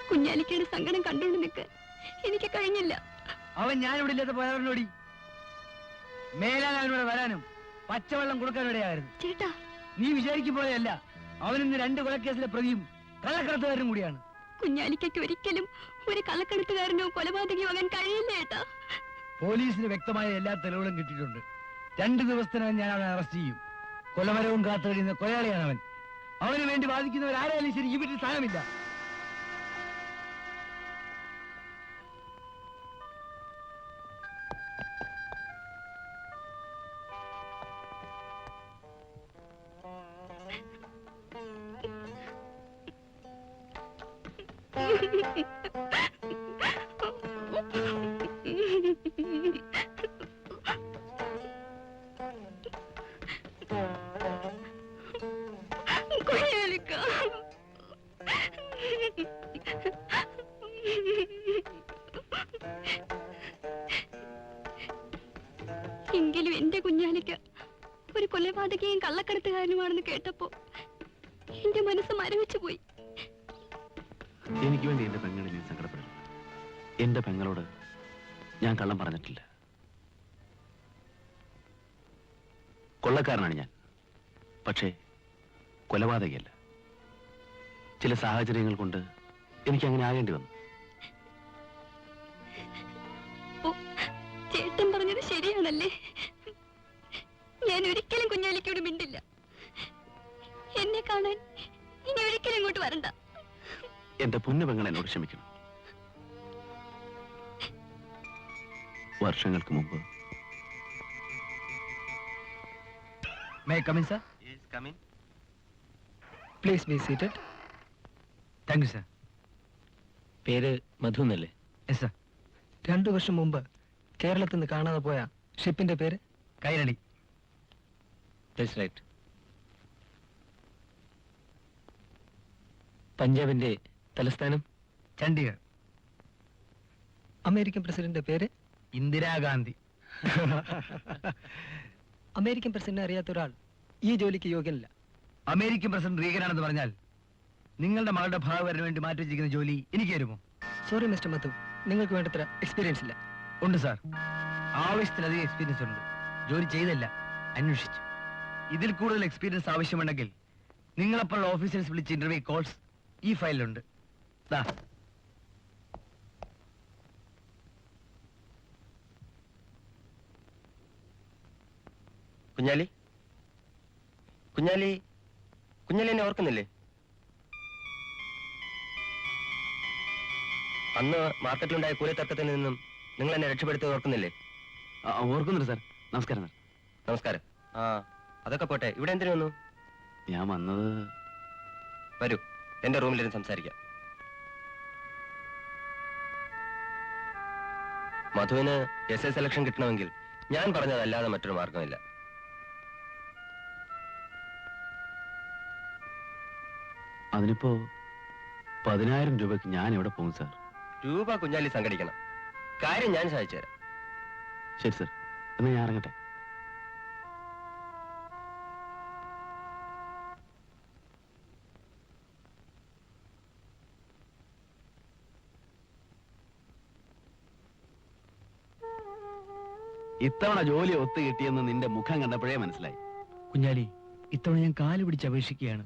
കുഞ്ഞാലിക്കയുടെ സങ്കടം കണ്ടുകൊണ്ട് നിൽക്കാൻ എനിക്ക് കഴിഞ്ഞില്ല. അവൻ ഞാനിവിടെ ഇല്ലാത്ത പോയവരോടി മേലാൻ അവനോട് വരാനും പച്ചവെള്ളം കൊടുക്കാനിടയായിരുന്നു. ചേട്ടാ നീ വിചാരിക്കും പോലെയല്ല, അവനിന്ന് 2 കൊലക്കേസിലെ പ്രതിയും കള്ളക്കടത്തുകാരനും കൂടിയാണ്. കുഞ്ഞാലിക്കയ്ക്ക് ഒരിക്കലും ഒരു കള്ളക്കടത്തുകാരനോ കൊലപാതകയോ ആകാൻ കഴിയില്ല ചേട്ടാ. പോലീസിന് വ്യക്തമായ എല്ലാ തെളിവുകളും കിട്ടിയിട്ടുണ്ട്. 2 ദിവസത്തിനകം ഞാൻ അവനെ അറസ്റ്റ് ചെയ്യും. കൊലമരവും കാത്തു കഴിയുന്ന കൊലയാളിയാണ് അവൻ. അവന് വേണ്ടി വാദിക്കുന്നവരാരായാലും ശരി ഈ വീട്ടിൽ സ്ഥാനമില്ല. കുഞ്ഞാലിക്ക എങ്കിലും എന്റെ കുഞ്ഞാലിക്ക ഒരു കൊലപാതകയും കള്ളക്കടത്തുകാരനുമാണെന്ന് കേട്ടപ്പോ എന്റെ മനസ്സ് മരവിച്ചു പോയി. എനിക്ക് വേണ്ടി എന്റെ പെങ്ങളെ നീ സങ്കടപ്പെടരുത്. എന്റെ പെങ്ങളോട് ഞാൻ കള്ളം പറഞ്ഞിട്ടില്ല. കൊള്ളക്കാരനാണ് ഞാൻ, പക്ഷേ കൊലപാതകയല്ല. ചില സാഹചര്യങ്ങൾ കൊണ്ട് എനിക്ക് അങ്ങനെ ആകേണ്ടി വന്നു. ചേട്ടൻ പറഞ്ഞത് ശരിയാണല്ലേ? ഞാൻ ഒരിക്കലും കുഞ്ഞാലിക്കോട് മിണ്ടില്ല. എന്നെ കാണാൻ ഇനി ഒരിക്കലും ഇങ്ങോട്ട് വരണ്ട. എന്റെ പൊന്നു പെങ്ങൾ എന്നോട് ക്ഷമിക്കണം. വർഷങ്ങൾക്ക് മുമ്പ് May I come in, sir? Yes, come in. Please be seated. Thank you, sir. പേര് മധു എന്നല്ലേ? Yes, sir. 2 വർഷം മുമ്പ് കേരളത്തിൽ നിന്ന് കാണാതെ പോയ ഷിപ്പിന്റെ പേര് കൈരളി. That's right. പഞ്ചാബിന്റെ തലസ്ഥാനം ചണ്ഡീഗഡ്. അമേരിക്കൻ പ്രസിഡന്റിന്റെ പേര് ഇന്ദിരാഗാന്ധി. അമേരിക്കൻ പ്രസിഡന്റിനെ അറിയാത്ത ഒരാൾ ഈ ജോലിക്ക് യോഗ്യനല്ല. അമേരിക്കൻ പ്രസിഡന്റ് റീഗനാണെന്ന് പറഞ്ഞാൽ നിങ്ങളുടെ മകളുടെ ഭാഗവരന് വേണ്ടി മാറ്റി വെച്ചിരിക്കുന്ന ജോലി എനിക്ക് തരുമോ? സോറി മിസ്റ്റർ മധു, നിങ്ങൾക്ക് വേണ്ടത്ര എക്സ്പീരിയൻസ് ഇല്ല. ഉണ്ട് സാർ, ആവശ്യത്തിലധികം എക്സ്പീരിയൻസ് ഉണ്ട്. ജോലി ചെയ്തല്ല, അന്വേഷിച്ചു. ഇതിൽ കൂടുതൽ എക്സ്പീരിയൻസ് ആവശ്യമുണ്ടെങ്കിൽ നിങ്ങളെപ്പോലുള്ള ഓഫീസേഴ്സ് വിളിച്ച ഇന്റർവ്യൂ കോൾസ് ഈ ഫയലിലുണ്ട്. ദാ കുഞ്ഞാലി, കുഞ്ഞാലി, കുഞ്ഞാലി എന്നെ ഓർക്കുന്നില്ലേ? അന്ന് മാർക്കറ്റിലുണ്ടായ കൂലി തർക്കത്തിൽ നിന്നും നിങ്ങൾ എന്നെ രക്ഷപ്പെടുത്തി ഓർക്കുന്നില്ലേ? ഓർക്കുന്നുണ്ട് സാർ. നമസ്കാരം സാർ. നമസ്കാരം. ആ, അതൊക്കെ പോട്ടെ, ഇവിടെ എന്തിനു വന്നു? ഞാൻ വന്നത്... വരൂ, എന്റെ റൂമിലിരുന്ന് സംസാരിക്കാം. മധുവിന് SA സെലക്ഷൻ കിട്ടണമെങ്കിൽ ഞാൻ പറഞ്ഞതല്ലാതെ മറ്റൊരു മാർഗമില്ല. അതിനിപ്പോ 10,000 രൂപയ്ക്ക് ഞാൻ എവിടെ പോകും സാർ? രൂപ കുഞ്ഞാലി സംഘടിക്കണം. കാര്യം ഞാൻ സഹായിച്ചു തരാം. ശരി സാർ, എന്നാ ഞാൻ ഇറങ്ങട്ടെ. ഇത്തവണ ജോലി ഒത്തു കിട്ടിയെന്ന് നിന്റെ മുഖം കണ്ടപ്പോഴേ മനസ്സിലായി. കുഞ്ഞാലി, ഇത്തവണ ഞാൻ കാല് പിടിച്ച് അപേക്ഷിക്കുകയാണ്.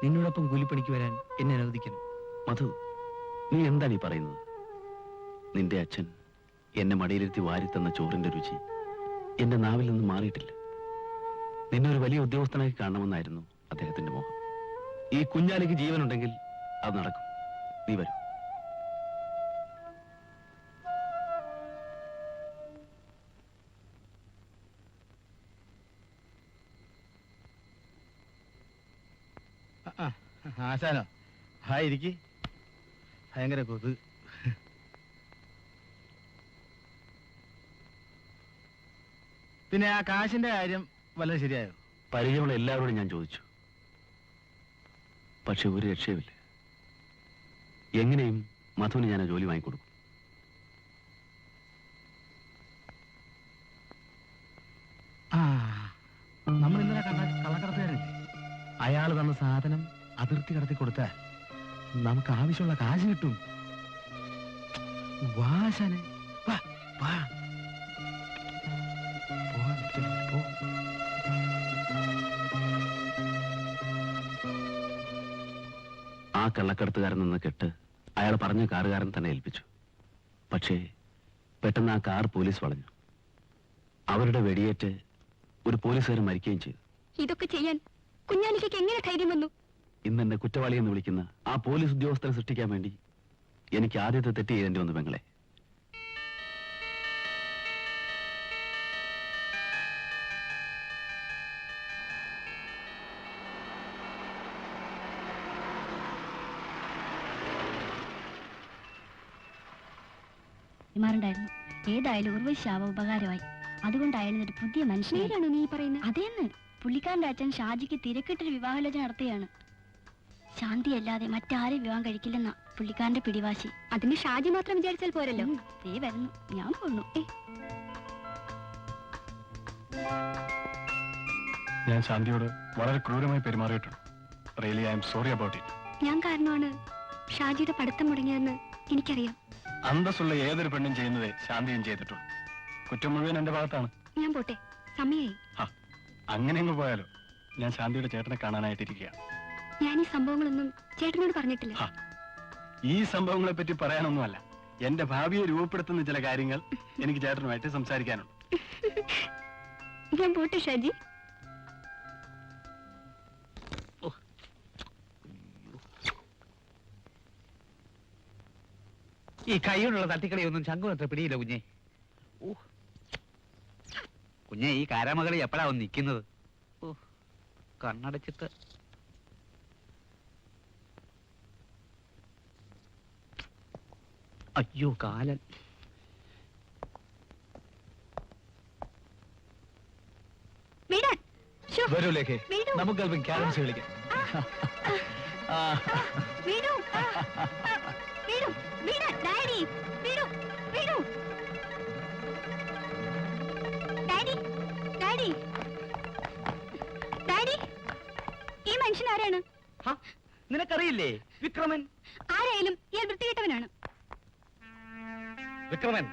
നിന്നോടൊപ്പം കൂലിപ്പണിക്ക് വരാൻ എന്നെ അനുവദിക്കണം. മധു, നീ എന്താണ് ഈ പറയുന്നത്? നിന്റെ അച്ഛൻ എന്നെ മടിയിലിരുത്തി വാരിത്തന്ന ചോറിന്റെ രുചി എന്റെ നാവിൽ നിന്ന് മാറിയിട്ടില്ല. നിന്നെ ഒരു വലിയ ഉദ്യോഗസ്ഥനായി കാണണമെന്നായിരുന്നു അദ്ദേഹത്തിന്റെ മോഹം. ഈ കുഞ്ഞാലിക്ക് ജീവനുണ്ടെങ്കിൽ അത് നടക്കും. നീ വരൂ. ആശാനോ? ഹായ്, ഇരിക്ക്. ഭയങ്കര കൊതു. പിന്നെ ആ കാശിന്റെ കാര്യം വല്ലതും ശരിയായോ? പരിചയമുള്ള എല്ലാവരോടും ഞാൻ ചോദിച്ചു, പക്ഷെ ഒരു രക്ഷയുമില്ല. എങ്ങനെയും മധുവിന് ഞാൻ ആ ജോലി വാങ്ങിക്കൊടുക്കും. ആ, നമ്മൾ ഇന്നലെ കണ്ട കള്ളക്കടത്തുകാരൻ, അയാൾ തന്ന സാധനം അതിർത്തി കടത്തി കൊടുത്താൽ നമുക്ക് ആവശ്യമുള്ള കാശ് കിട്ടും. വാശാനെ വാ വാ. ആ കള്ളക്കടത്തുകാരൻ നിന്ന് കെട്ട് അയാൾ പറഞ്ഞ കാറുകാരൻ തന്നെ ഏൽപ്പിച്ചു. പക്ഷേ പെട്ടെന്ന് ആ കാർ പോലീസ് വളഞ്ഞു. അവരുടെ വെടിയേറ്റ് ഒരു പോലീസുകാരൻ മരിക്കുകയും ചെയ്തു. ഇതൊക്കെ ചെയ്യാൻ കുഞ്ഞാലിക്ക് എങ്ങനെ ധൈര്യം വന്നു? ഇന്ന് എന്നെ കുറ്റവാളി എന്ന് വിളിക്കുന്ന ആ പോലീസ് ഉദ്യോഗസ്ഥരെ സൃഷ്ടിക്കാൻ വേണ്ടി എനിക്ക് ആദ്യത്തെ തെറ്റ് ചെയ്യേണ്ടി വന്നു പെങ്ങളെ. ായിരുന്നു. ഏതായാലും ഉർവശാവ ഉപകാരമായി. അതുകൊണ്ടായിരുന്നു ഒരു പുതിയ മനുഷ്യനാണോ നീ പറയുന്നത്? അതേന്ന് പുള്ളിക്കാരന്റെ അച്ഛൻ ഷാജിക്ക് തിരക്കിട്ടൊരു വിവാഹാലോചന നടത്തുകയാണ്. ശാന്തിയല്ലാതെ മറ്റാരും വിവാഹം കഴിക്കില്ലെന്നാ പുള്ളിക്കാരന്റെ പിടിവാശി. അതിന് ഷാജി മാത്രം വിചാരിച്ചാൽ പോരല്ലോ. ദേ വരുന്നു, ഞാൻ പോന്നു. ഞാൻ ശാന്തിയോട് വളരെ ക്രൂരമായി പെരുമാറിയിട്ടുണ്ട്. Really I am sorry about it. ഞാൻ കാരണമാണ് ഷാജിയുടെ പഠിത്തം മുടങ്ങിയതെന്ന് എനിക്കറിയാം. അന്തസ്സുള്ള ഏതൊരു പെണ്ണും ചെയ്യുന്നതേ ശാന്തിയും ചെയ്തിട്ടുള്ളൂ. കുറ്റം മുഴുവൻ എന്റെ ഭാഗത്താണ്. ഞാൻ പോട്ടെ, സമയായി. അങ്ങനെ അങ്ങ് പോയാലോ? ഞാൻ ശാന്തിയുടെ ചേട്ടനെ കാണാനായിട്ടിരിക്കുക. ഞാൻ ഈ സംഭവങ്ങളൊന്നും ചേട്ടനോട് പറഞ്ഞിട്ടില്ല. ഈ സംഭവങ്ങളെ പറ്റി പറയാനൊന്നുമല്ല, എന്റെ ഭാവിയെ രൂപപ്പെടുത്തുന്ന ചില കാര്യങ്ങൾ എനിക്ക് ചേട്ടനുമായിട്ട് സംസാരിക്കാനുണ്ട്. ഞാൻ പോട്ടെ ഷാജി. ഈ കൈയോടുള്ള തട്ടിക്കളിയൊന്നും ശങ്കും അത്ര പിടിയില്ല കുഞ്ഞെ. കുഞ്ഞെ, ഈ കാരാമകളി എപ്പോഴാ വന്ന് നിൽക്കുന്നത്? കണ്ണടച്ചിട്ട് അയ്യോ കാലൻ. വരൂ ലേഖേ, നമുക്ക് അല്പം ക്യാരംസ് കളിക്കാം. ഈ മനുഷ്യൻ ആരാണ്? നിനക്കറിയില്ലേ? വിക്രമൻ. ആരായാലും ഇയാൾ വൃത്തികെട്ടവനാണ്. വിക്രമൻ,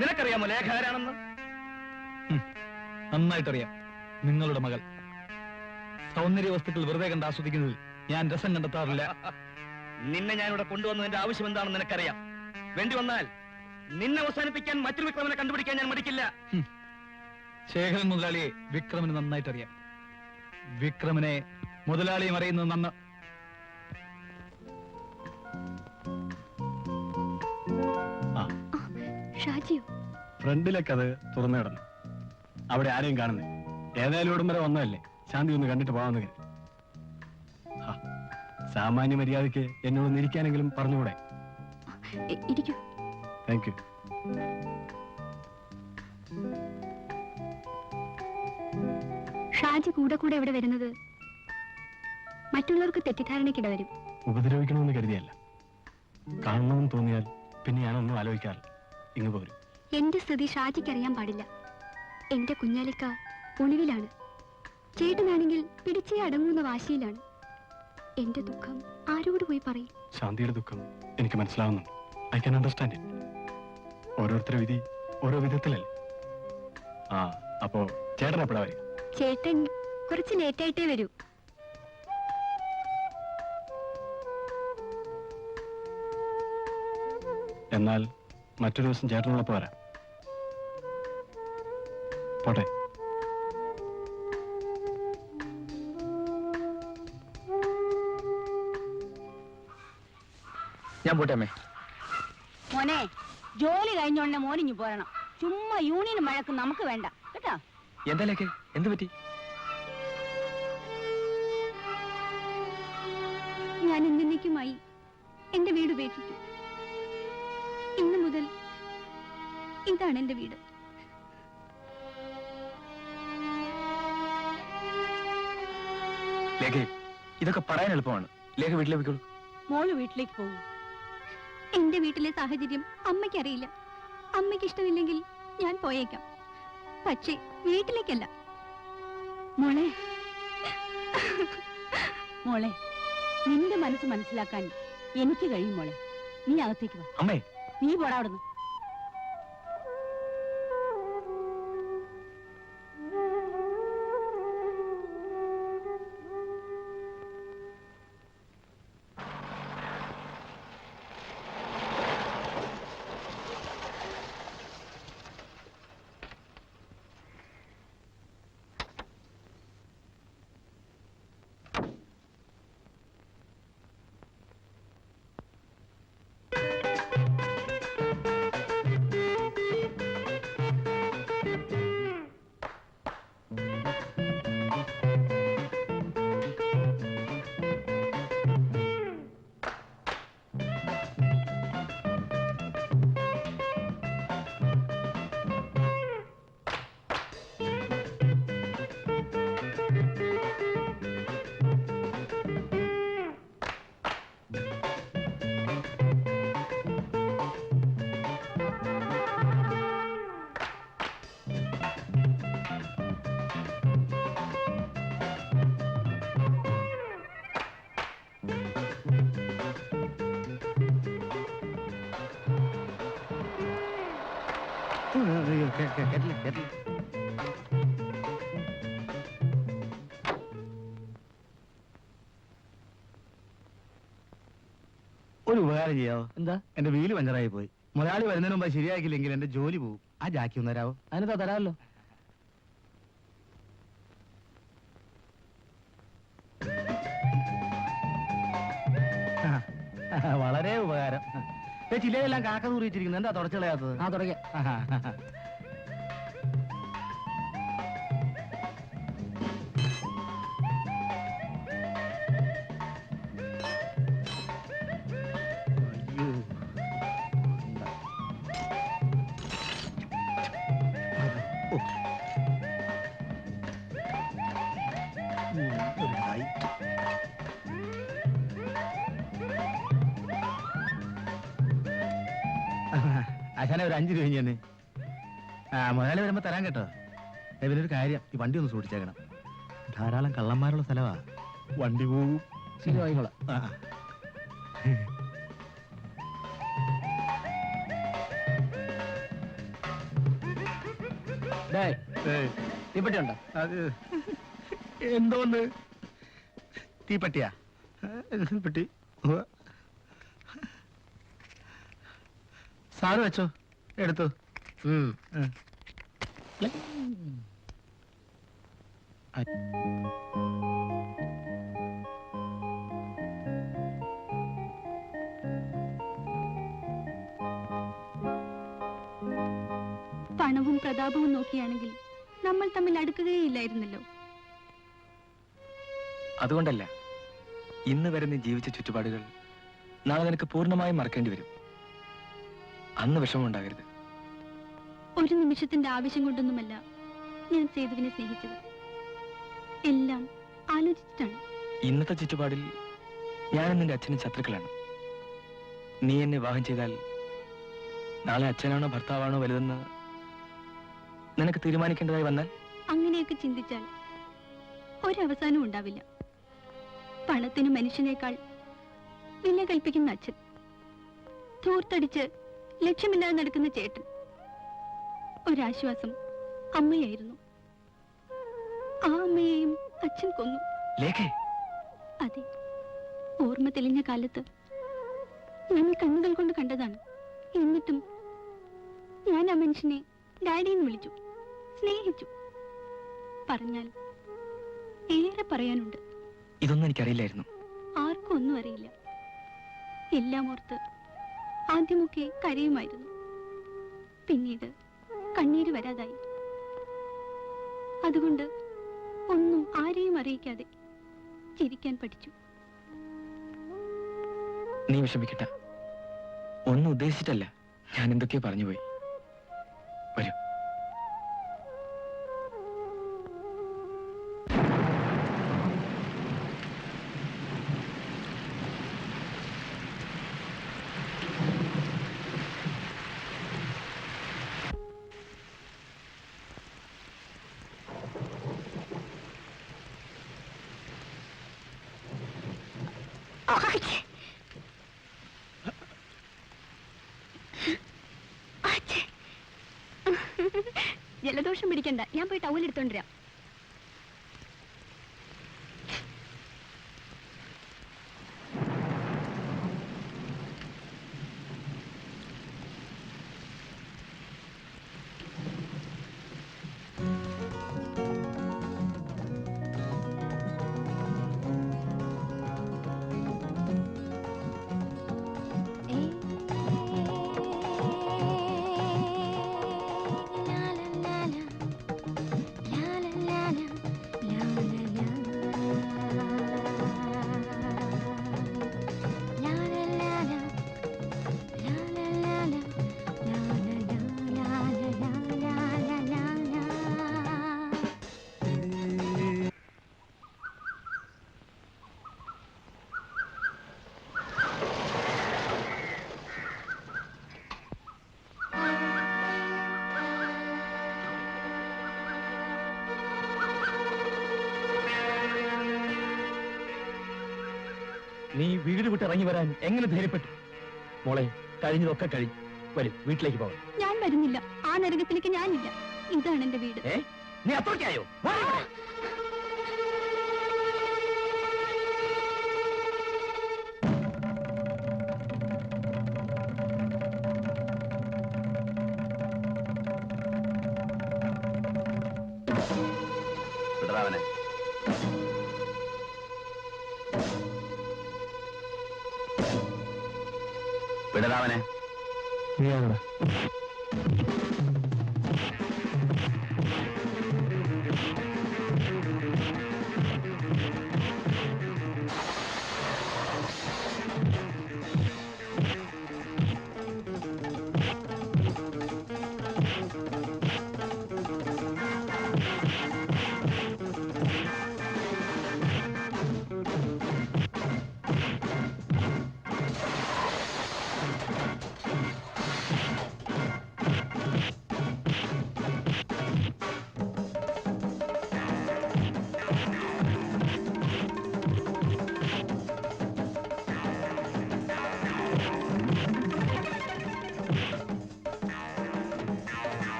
നിനക്കറിയാമോ ലേഖ ആരാണെന്ന്? നന്നായിട്ടറിയാം. നിങ്ങളുടെ മകൾ. സൗന്ദര്യ വസ്തുക്കൾ വെറുതെ കണ്ട് ആസ്വദിക്കുന്നതിൽ ഞാൻ രസം കണ്ടെത്താറില്ല. നിന്നെ ഞാൻ ഇവിടെ കൊണ്ടുവന്നതിന്റെ ആവശ്യം എന്താണെന്ന് നിനക്കറിയാം. വേണ്ടി വന്നാൽ നിന്നെ അവസാനിപ്പിക്കാൻ മറ്റൊരു വിക്രമനെ കണ്ടുപിടിക്കാൻ ഞാൻ മടിക്കില്ല. ശേഖരൻ മുതലാളിയെ വിക്രമന് നന്നായിട്ടറിയാം. വിക്രമനെ മുതലാളിയും അറിയുന്നത് നന്ന്. ഷാജിയോ? ഫ്രണ്ടിലെ കഥ തുറന്നു കിടന്നു. അവിടെ ആരെയും കാണുന്നില്ല. ഏതായാലും ഇവിടം വരെ വന്നതല്ലേ, ശാന്തി ഒന്ന് കണ്ടിട്ട് പോകാമെന്ന് കരുതി. സാമാന്യ മര്യാദയ്ക്ക് എന്നോട് ഇരിക്കാനെങ്കിലും പറഞ്ഞുകൂടെ? ഇരിക്കൂ. Thank you. ഷാജി കൂടെ കൂടെ ഇവിടെ വരുന്നത് മറ്റുള്ളവർക്ക് തെറ്റിദ്ധാരണയ്ക്കിട വരും. ഉപദ്രവിക്കണമെന്ന് കരുതിയല്ല. കാണണമെന്ന് തോന്നിയാൽ പിന്നെ ഞാനൊന്നും ആലോചിക്കാറില്ല, ഇങ്ങ് പോരും. എന്റെ സ്ഥിതി ഷാജിക്ക് അറിയാൻ പാടില്ല. എന്റെ കുഞ്ഞാലിക്ക ഒളിവിലാണ്. ചേട്ടനാണെങ്കിൽ പിടിച്ചേ അടങ്ങുന്ന വാശിയിലാണ്. എന്റെ ദുഃഖം ആരോട് പോയി പറയും? ശാന്തിയുടെ ദുഃഖം എനിക്ക് മനസ്സിലാവുന്നുണ്ട്. I can understand it. ഓരോരുത്തരുടെ വിധി ഓരോ വിധത്തിലല്ലേ. അപ്പോ ചേട്ടൻ എപ്പോഴാ വരിക? ചേട്ടൻ കുറച്ച് ലേറ്റായിട്ടേ വരൂ. എന്നാൽ മറ്റൊരു ദിവസം ചേട്ടനുള്ളപ്പോ വരാം. പോട്ടെ. ഞാൻ പോട്ടെ അമ്മേ. മോനെ, ജോലി കഴിഞ്ഞോണ്ട് മോനിഞ്ഞു പോരണം. ചുമ്മാ യൂണിയൻ മഴക്ക് നമുക്ക് വേണ്ട കേട്ടോ. എന്തായാലും എന്ത് പറ്റി? ഞാൻ എന്നേക്കുമായി എന്റെ വീട് ഉപേക്ഷിച്ചു. ഇന്നു മുതൽ ഇതാണ് എന്റെ വീട്. ലേഖ, ഇതൊക്കെ പറയാൻ എളുപ്പമാണ്. ലേഖ വീട്ടിലേക്ക് പോയിക്കോളൂ. മോള് വീട്ടിലേക്ക് പോകും. എന്റെ വീട്ടിലെ സാഹചര്യം അമ്മയ്ക്കറിയില്ല. അമ്മയ്ക്ക് ഇഷ്ടമില്ലെങ്കിൽ ഞാൻ പോയേക്കാം, പക്ഷേ വീട്ടിലേക്കല്ല. മോളെ മോളെ നിന്റെ മനസ്സ് മനസ്സിലാക്കാൻ എനിക്ക് കഴിയും മോളെ. നീ അകത്തേക്ക് വാ. അമ്മേ, നീ പോടാ അവിടുന്ന്. ഒരു ഉപകാരം ചെയ്യാവോ? എന്താ? എന്റെ വീല് പഞ്ചറായി പോയി. മുതലാളി വരുന്നതിന് മുമ്പ് ശരിയാക്കില്ലെങ്കിൽ എന്റെ ജോലി പോകും. ആ ജാക്കി ഒന്ന് തരാവോ? അതിനെന്താ, തരാമല്ലോ. വളരെ ഉപകാരം. ചില്ലയെല്ലാം കാക്ക തൂറിച്ചിരിക്കുന്നു. എന്താ തുടച്ചു കളയാത്തത്? തുടങ്ങ. ആശാനെ ഒരു 5 രൂപ തന്നെ. മുതലാളി വരുമ്പോ തരാൻ കേട്ടോ. പിന്നെ ഒരു കാര്യം, ഈ വണ്ടി ഒന്ന് സൂക്ഷിച്ചേക്കണം. ധാരാളം കള്ളന്മാരുള്ള സ്ഥലമാ. വണ്ടി പോവും. ശരിയായിക്കോളാം. തീപ്പെട്ടിയുണ്ടോ? അത് എന്തോന്ന് തീപ്പെട്ടിയാ? പെട്ടി സാറ് വെച്ചോ, എടുത്തു. പ്രതാപവും നോക്കിയാണെങ്കിൽ നമ്മൾ തമ്മിൽ അടുക്കുകയില്ലായിരുന്നല്ലോ. അതുകൊണ്ടല്ല, ഇന്ന് വരെ നീ ജീവിച്ച ചുറ്റുപാടുകൾ നാളെ നിനക്ക് പൂർണ്ണമായും മറക്കേണ്ടി വരും. അന്ന് വിഷമമുണ്ടാകരുത്. ഒരു നിമിഷത്തിന്റെ ആവശ്യം കൊണ്ടൊന്നുമല്ല ഞാൻ സേതുവിനെ സ്നേഹിച്ചത്. എല്ലാം ആലോചിച്ചിട്ടാണ്. ഇന്നത്തെ ചുറ്റുപാടിൽ ഞാനും നിന്റെ അച്ഛനും ശത്രുക്കളാണ്. നീ എന്നെ വിവാഹം ചെയ്താൽ നാളെ അച്ഛനാണോ ഭർത്താവാണോ വലുതെന്ന് നിനക്ക് തീരുമാനിക്കേണ്ടതായി വന്നാൽ? അങ്ങനെയൊക്കെ ചിന്തിച്ചാൽ ഒരവസാനവും ഉണ്ടാവില്ല. പണത്തിന് മനുഷ്യനേക്കാൾ വില കൽപ്പിക്കുന്ന അച്ഛൻ, ധൂർത്തടിച്ച് ലക്ഷ്യമില്ലാതെ നടക്കുന്ന ചേട്ടൻ. ഒരാശ്വാസം അമ്മയായിരുന്നു. ആ അമ്മയെയും അച്ഛൻ കൊന്നു. അതെ, ഓർമ്മ തെളിഞ്ഞ കാലത്ത് ഞാൻ കണ്ണുകൾ കൊണ്ട് കണ്ടതാണ്. എന്നിട്ടും ഞാൻ ആ മനുഷ്യനെ ഡാഡിന്ന് വിളിച്ചു, സ്നേഹിച്ചു. പറഞ്ഞാൽ ഏറെ പറയാനുണ്ട്. ഇതൊന്നും എനിക്കറിയില്ലായിരുന്നു. ആർക്കും ഒന്നും അറിയില്ല. എല്ലാം ഓർത്ത് ആദ്യമൊക്കെ കരയുമായിരുന്നു. പിന്നീട് കണ്ണീര് വരാതായി. അതുകൊണ്ട് ഒന്നും ആരെയും അറിയിക്കാതെ ചിരിക്കാൻ പഠിച്ചു. നീ വിഷമിക്കട്ട. ഒന്നും ഉദ്ദേശിച്ചിട്ടല്ല, ഞാൻ എന്തൊക്കെയോ പറഞ്ഞുപോയി. വരൂ. ജലദോഷം പിടിക്കണ്ട, ഞാൻ പോയി ടൗൽ എടുത്തോണ്ടിരാം. നീ വീട് വിട്ട് ഇറങ്ങി വരാൻ എങ്ങനെ ധൈര്യപ്പെട്ടു? മോളെ, കഴിഞ്ഞതൊക്കെ കഴിഞ്ഞു. വരും, വീട്ടിലേക്ക് പോകാം. ഞാൻ വരുന്നില്ല. ആ നരകത്തിലേക്ക് ഞാനില്ല. ഇതാണ് എന്റെ വീട്. നീ അത്രയ്ക്കായോ? വിടറാവനെ. വിടറാവനെ. നീയാണോ?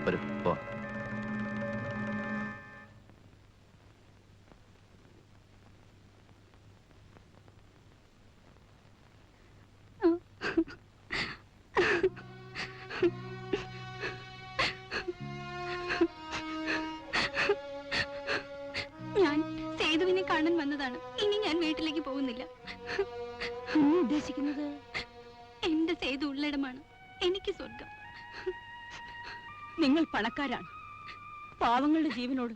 വരൂ പോ. ഞാൻ സേതുവിനെ കാണാൻ വന്നതാണ്. ഇനി ഞാൻ വീട്ടിലേക്ക് പോകുന്നില്ല. ഉദ്ദേശിക്കുന്നത് എന്റെ സേതു ഉള്ളിടമാണ് എനിക്ക് സ്വർഗം. നിങ്ങൾ പണക്കാരാണ്. പാവങ്ങളുടെ ജീവനോട്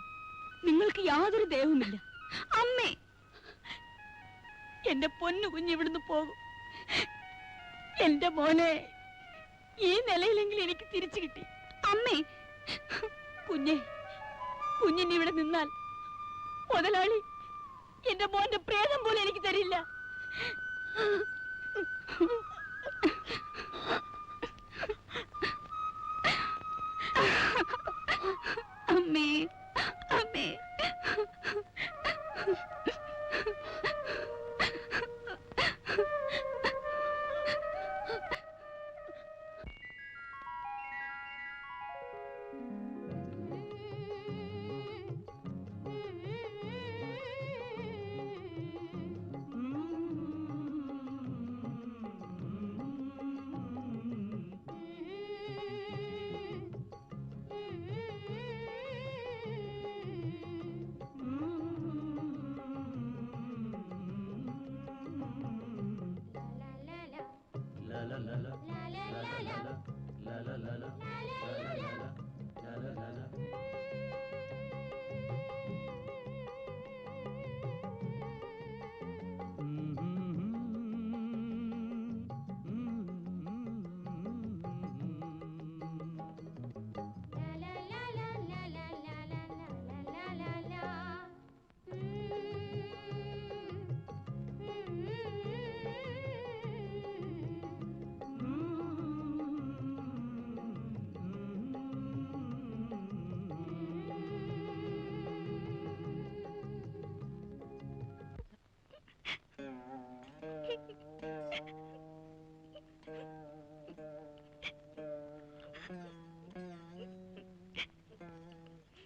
നിങ്ങൾക്ക് യാതൊരു ദേവുമില്ല. അമ്മേ, എന്റെ പൊന്നു കുഞ്ഞ് ഇവിടുന്ന് പോകും. എന്റെ മോനെ ഈ നിലയിലെങ്കിലും എനിക്ക് തിരിച്ചു കിട്ടി. അമ്മേ, കുഞ്ഞിന് ഇവിടെ നിന്നാൽ മുതലാളി എന്റെ മോന്റെ പ്രേതം പോലെ എനിക്ക് തരില്ല. അമ്മേ, അമ്മേ.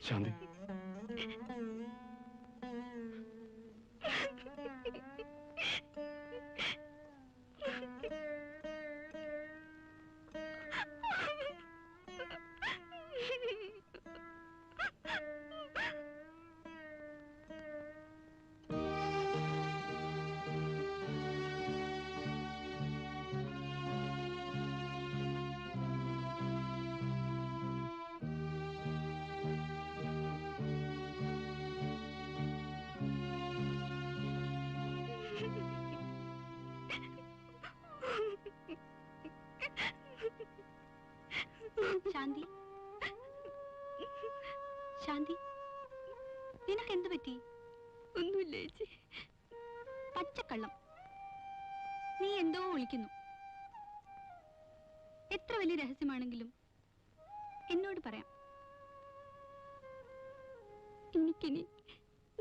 ശാന്തി, ശാന്തി, ശാന്തി, നിനക്ക് എന്ത് പറ്റി? ഒന്നുമില്ല ചേച്ചി. പച്ചക്കള്ളം. നീ എന്തോ ഒളിക്കുന്നു. എത്ര വലിയ രഹസ്യമാണെങ്കിലും എന്നോട് പറയാം. എനിക്കിനി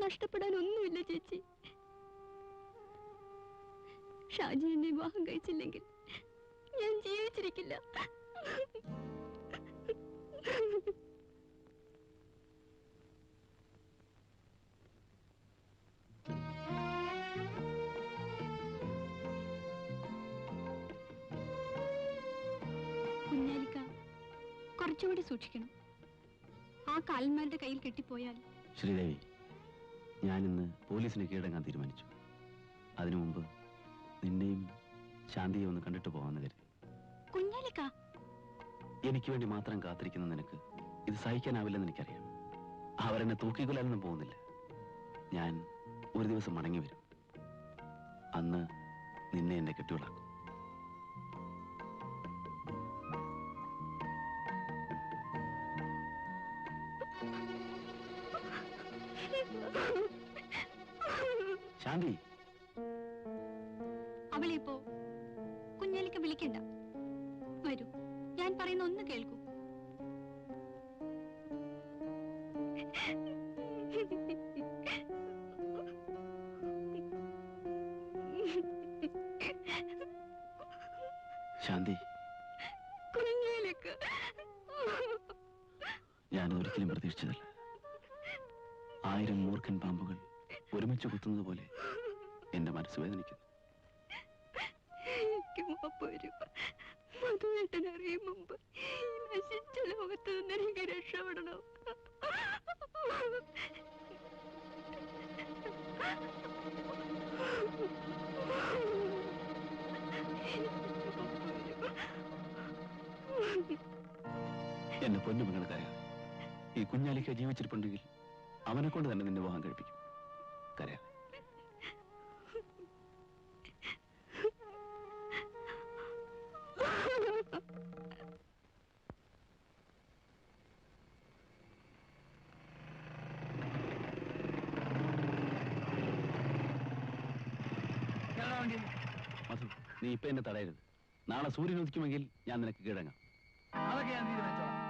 നഷ്ടപ്പെടാൻ ഒന്നുമില്ല ചേച്ചി. ഷാജി എന്നെ വിവാഹം കഴിച്ചില്ലെങ്കിൽ ഞാൻ ജീവിച്ചിരിക്കില്ല. കുഞ്ഞാലിക്ക, കുറച്ചുകൂടി സൂക്ഷിക്കണം. ആ കാലന്മാരുടെ കയ്യിൽ കെട്ടിപ്പോയാൽ. ശ്രീദേവി, ഞാനിന്ന് പോലീസിനെ കീഴടങ്ങാൻ തീരുമാനിച്ചു. അതിനു മുമ്പ് നിന്നെയും ശാന്തിയെ ഒന്ന് കണ്ടിട്ട് പോകാമെന്ന് കരുതി. കുഞ്ഞാലിക്ക, എനിക്ക് വേണ്ടി മാത്രം കാത്തിരിക്കുന്ന നിനക്ക് ഇത് സഹിക്കാനാവില്ലെന്ന് എനിക്കറിയാം. അവരെന്നെ തൂക്കിക്കൊല്ലാനൊന്നും പോകുന്നില്ല. ഞാൻ ഒരു ദിവസം മടങ്ങി വരും. അന്ന് നിന്നെ എന്നെ കെട്ടിയോളാക്കും. ശാന്തി, അവളെ ഇപ്പോ കുഞ്ഞാലിക്ക വിളിക്കണ്ട. വരൂ, ഞാൻ പറയുന്ന ഒന്ന് കേൾക്കൂ. ശാന്തി, കുഞ്ഞാലിക്ക, ഞാനതൊരിക്കലും പ്രതീക്ഷിച്ചതല്ല. 1000 മൂർഖൻ പാമ്പുകൾ ഒരുമിച്ച് കുത്തുന്നത് പോലെ എന്റെ മനസ്സ് വേദനിക്കുന്നു. എനിക്ക് മാപ്പ് വരും. മധുവേട്ടനറിയും മുമ്പ് ഈ നശിച്ച ലോകത്ത് നിന്ന് എനിക്ക് രക്ഷപ്പെടണം. എന്നെ പൊന്നുമകളെ കരയാ. ഈ കുഞ്ഞാലിക്ക ജീവിച്ചിരിപ്പുണ്ടെങ്കിൽ അവനെ കൊണ്ട് തന്നെ നിന്നെ വിവാഹം കഴിപ്പിക്കും. കരയാ. മധു, നീ ഇപ്പൊ എന്നെ തടയരുത്. നാളെ സൂര്യൻ ഉദിക്കുമെങ്കിൽ ഞാൻ നിനക്ക് കീഴടങ്ങാം. അതൊക്കെ ഞാൻ തീരുമാനിച്ചോളാം.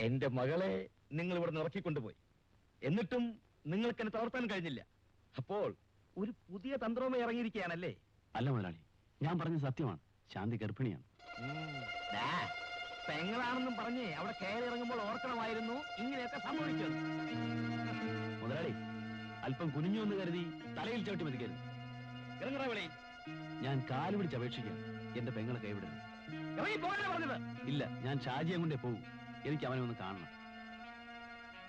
എന്റെ മകളെ നിങ്ങൾ ഇവിടെ നിന്ന് ഇറക്കിക്കൊണ്ടുപോയി. എന്നിട്ടും നിങ്ങൾക്ക് എന്നെ തളർത്താൻ കഴിഞ്ഞില്ല. അപ്പോൾ ഒരു പുതിയ തന്ത്രവുമായി ഇറങ്ങിയിരിക്കുകയാണല്ലേ? അല്ല മുതലാളി, ഞാൻ പറഞ്ഞ സത്യമാണ്. ശാന്തി ഗർഭിണിയാണ്. പെങ്ങളാണെന്നും പറഞ്ഞ് അവിടെ കയറി ഇറങ്ങുമ്പോൾ ഓർക്കണമായിരുന്നു ഇങ്ങനെയൊക്കെ സംഭവിച്ചത്. മുതലാളി, അല്പം കുനിഞ്ഞു എന്ന് കരുതി തലയിൽ ചവിട്ടി മതിക്കരുത്. ഇറങ്ങണ വിളി. ഞാൻ കാല് പിടിച്ച് അപേക്ഷിക്കാം, എന്റെ പെങ്ങളെ കൈവിടരുത്. ഇറങ്ങി പോകാനാ പറഞ്ഞത്. ഇല്ല, ഞാൻ ഷാജിയെ കൊണ്ടേ പോകും. എനിക്ക് അവനെ ഒന്ന് കാണണം.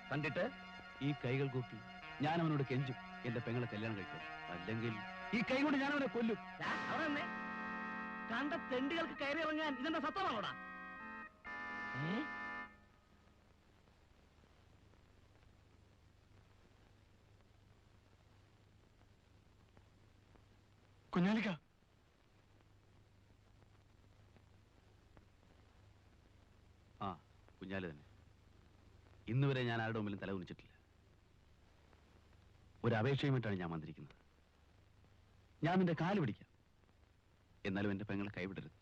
കണ്ടിട്ട് ഈ കൈകൾ കൂപ്പി ഞാൻ അവനോട് കെഞ്ചും, എന്റെ പെങ്ങളെ കല്യാണം കഴിക്കും. അല്ലെങ്കിൽ ഈ കൈ കൊണ്ട് ഞാൻ അവനെ കൊല്ലും. അവിടെ തന്നെ കണ്ട തെണ്ടുകൾക്ക് കയറി ഇറങ്ങാൻ ഇതെന്താ സത്യമാണോടാ? കുഞ്ഞാലിക്ക, ആ കുഞ്ഞാലി തന്നെ. ഇന്നുവരെ ഞാൻ ആരുടെ മുമ്പിലും തല കുനിച്ചിട്ടില്ല. ഒരു അപേക്ഷയുമായിട്ടാണ് ഞാൻ വന്നിരിക്കുന്നത്. ഞാൻ നിന്റെ കാല് പിടിക്കാം, എന്നാലും എന്റെ പെങ്ങളെ കൈവിടരുത്.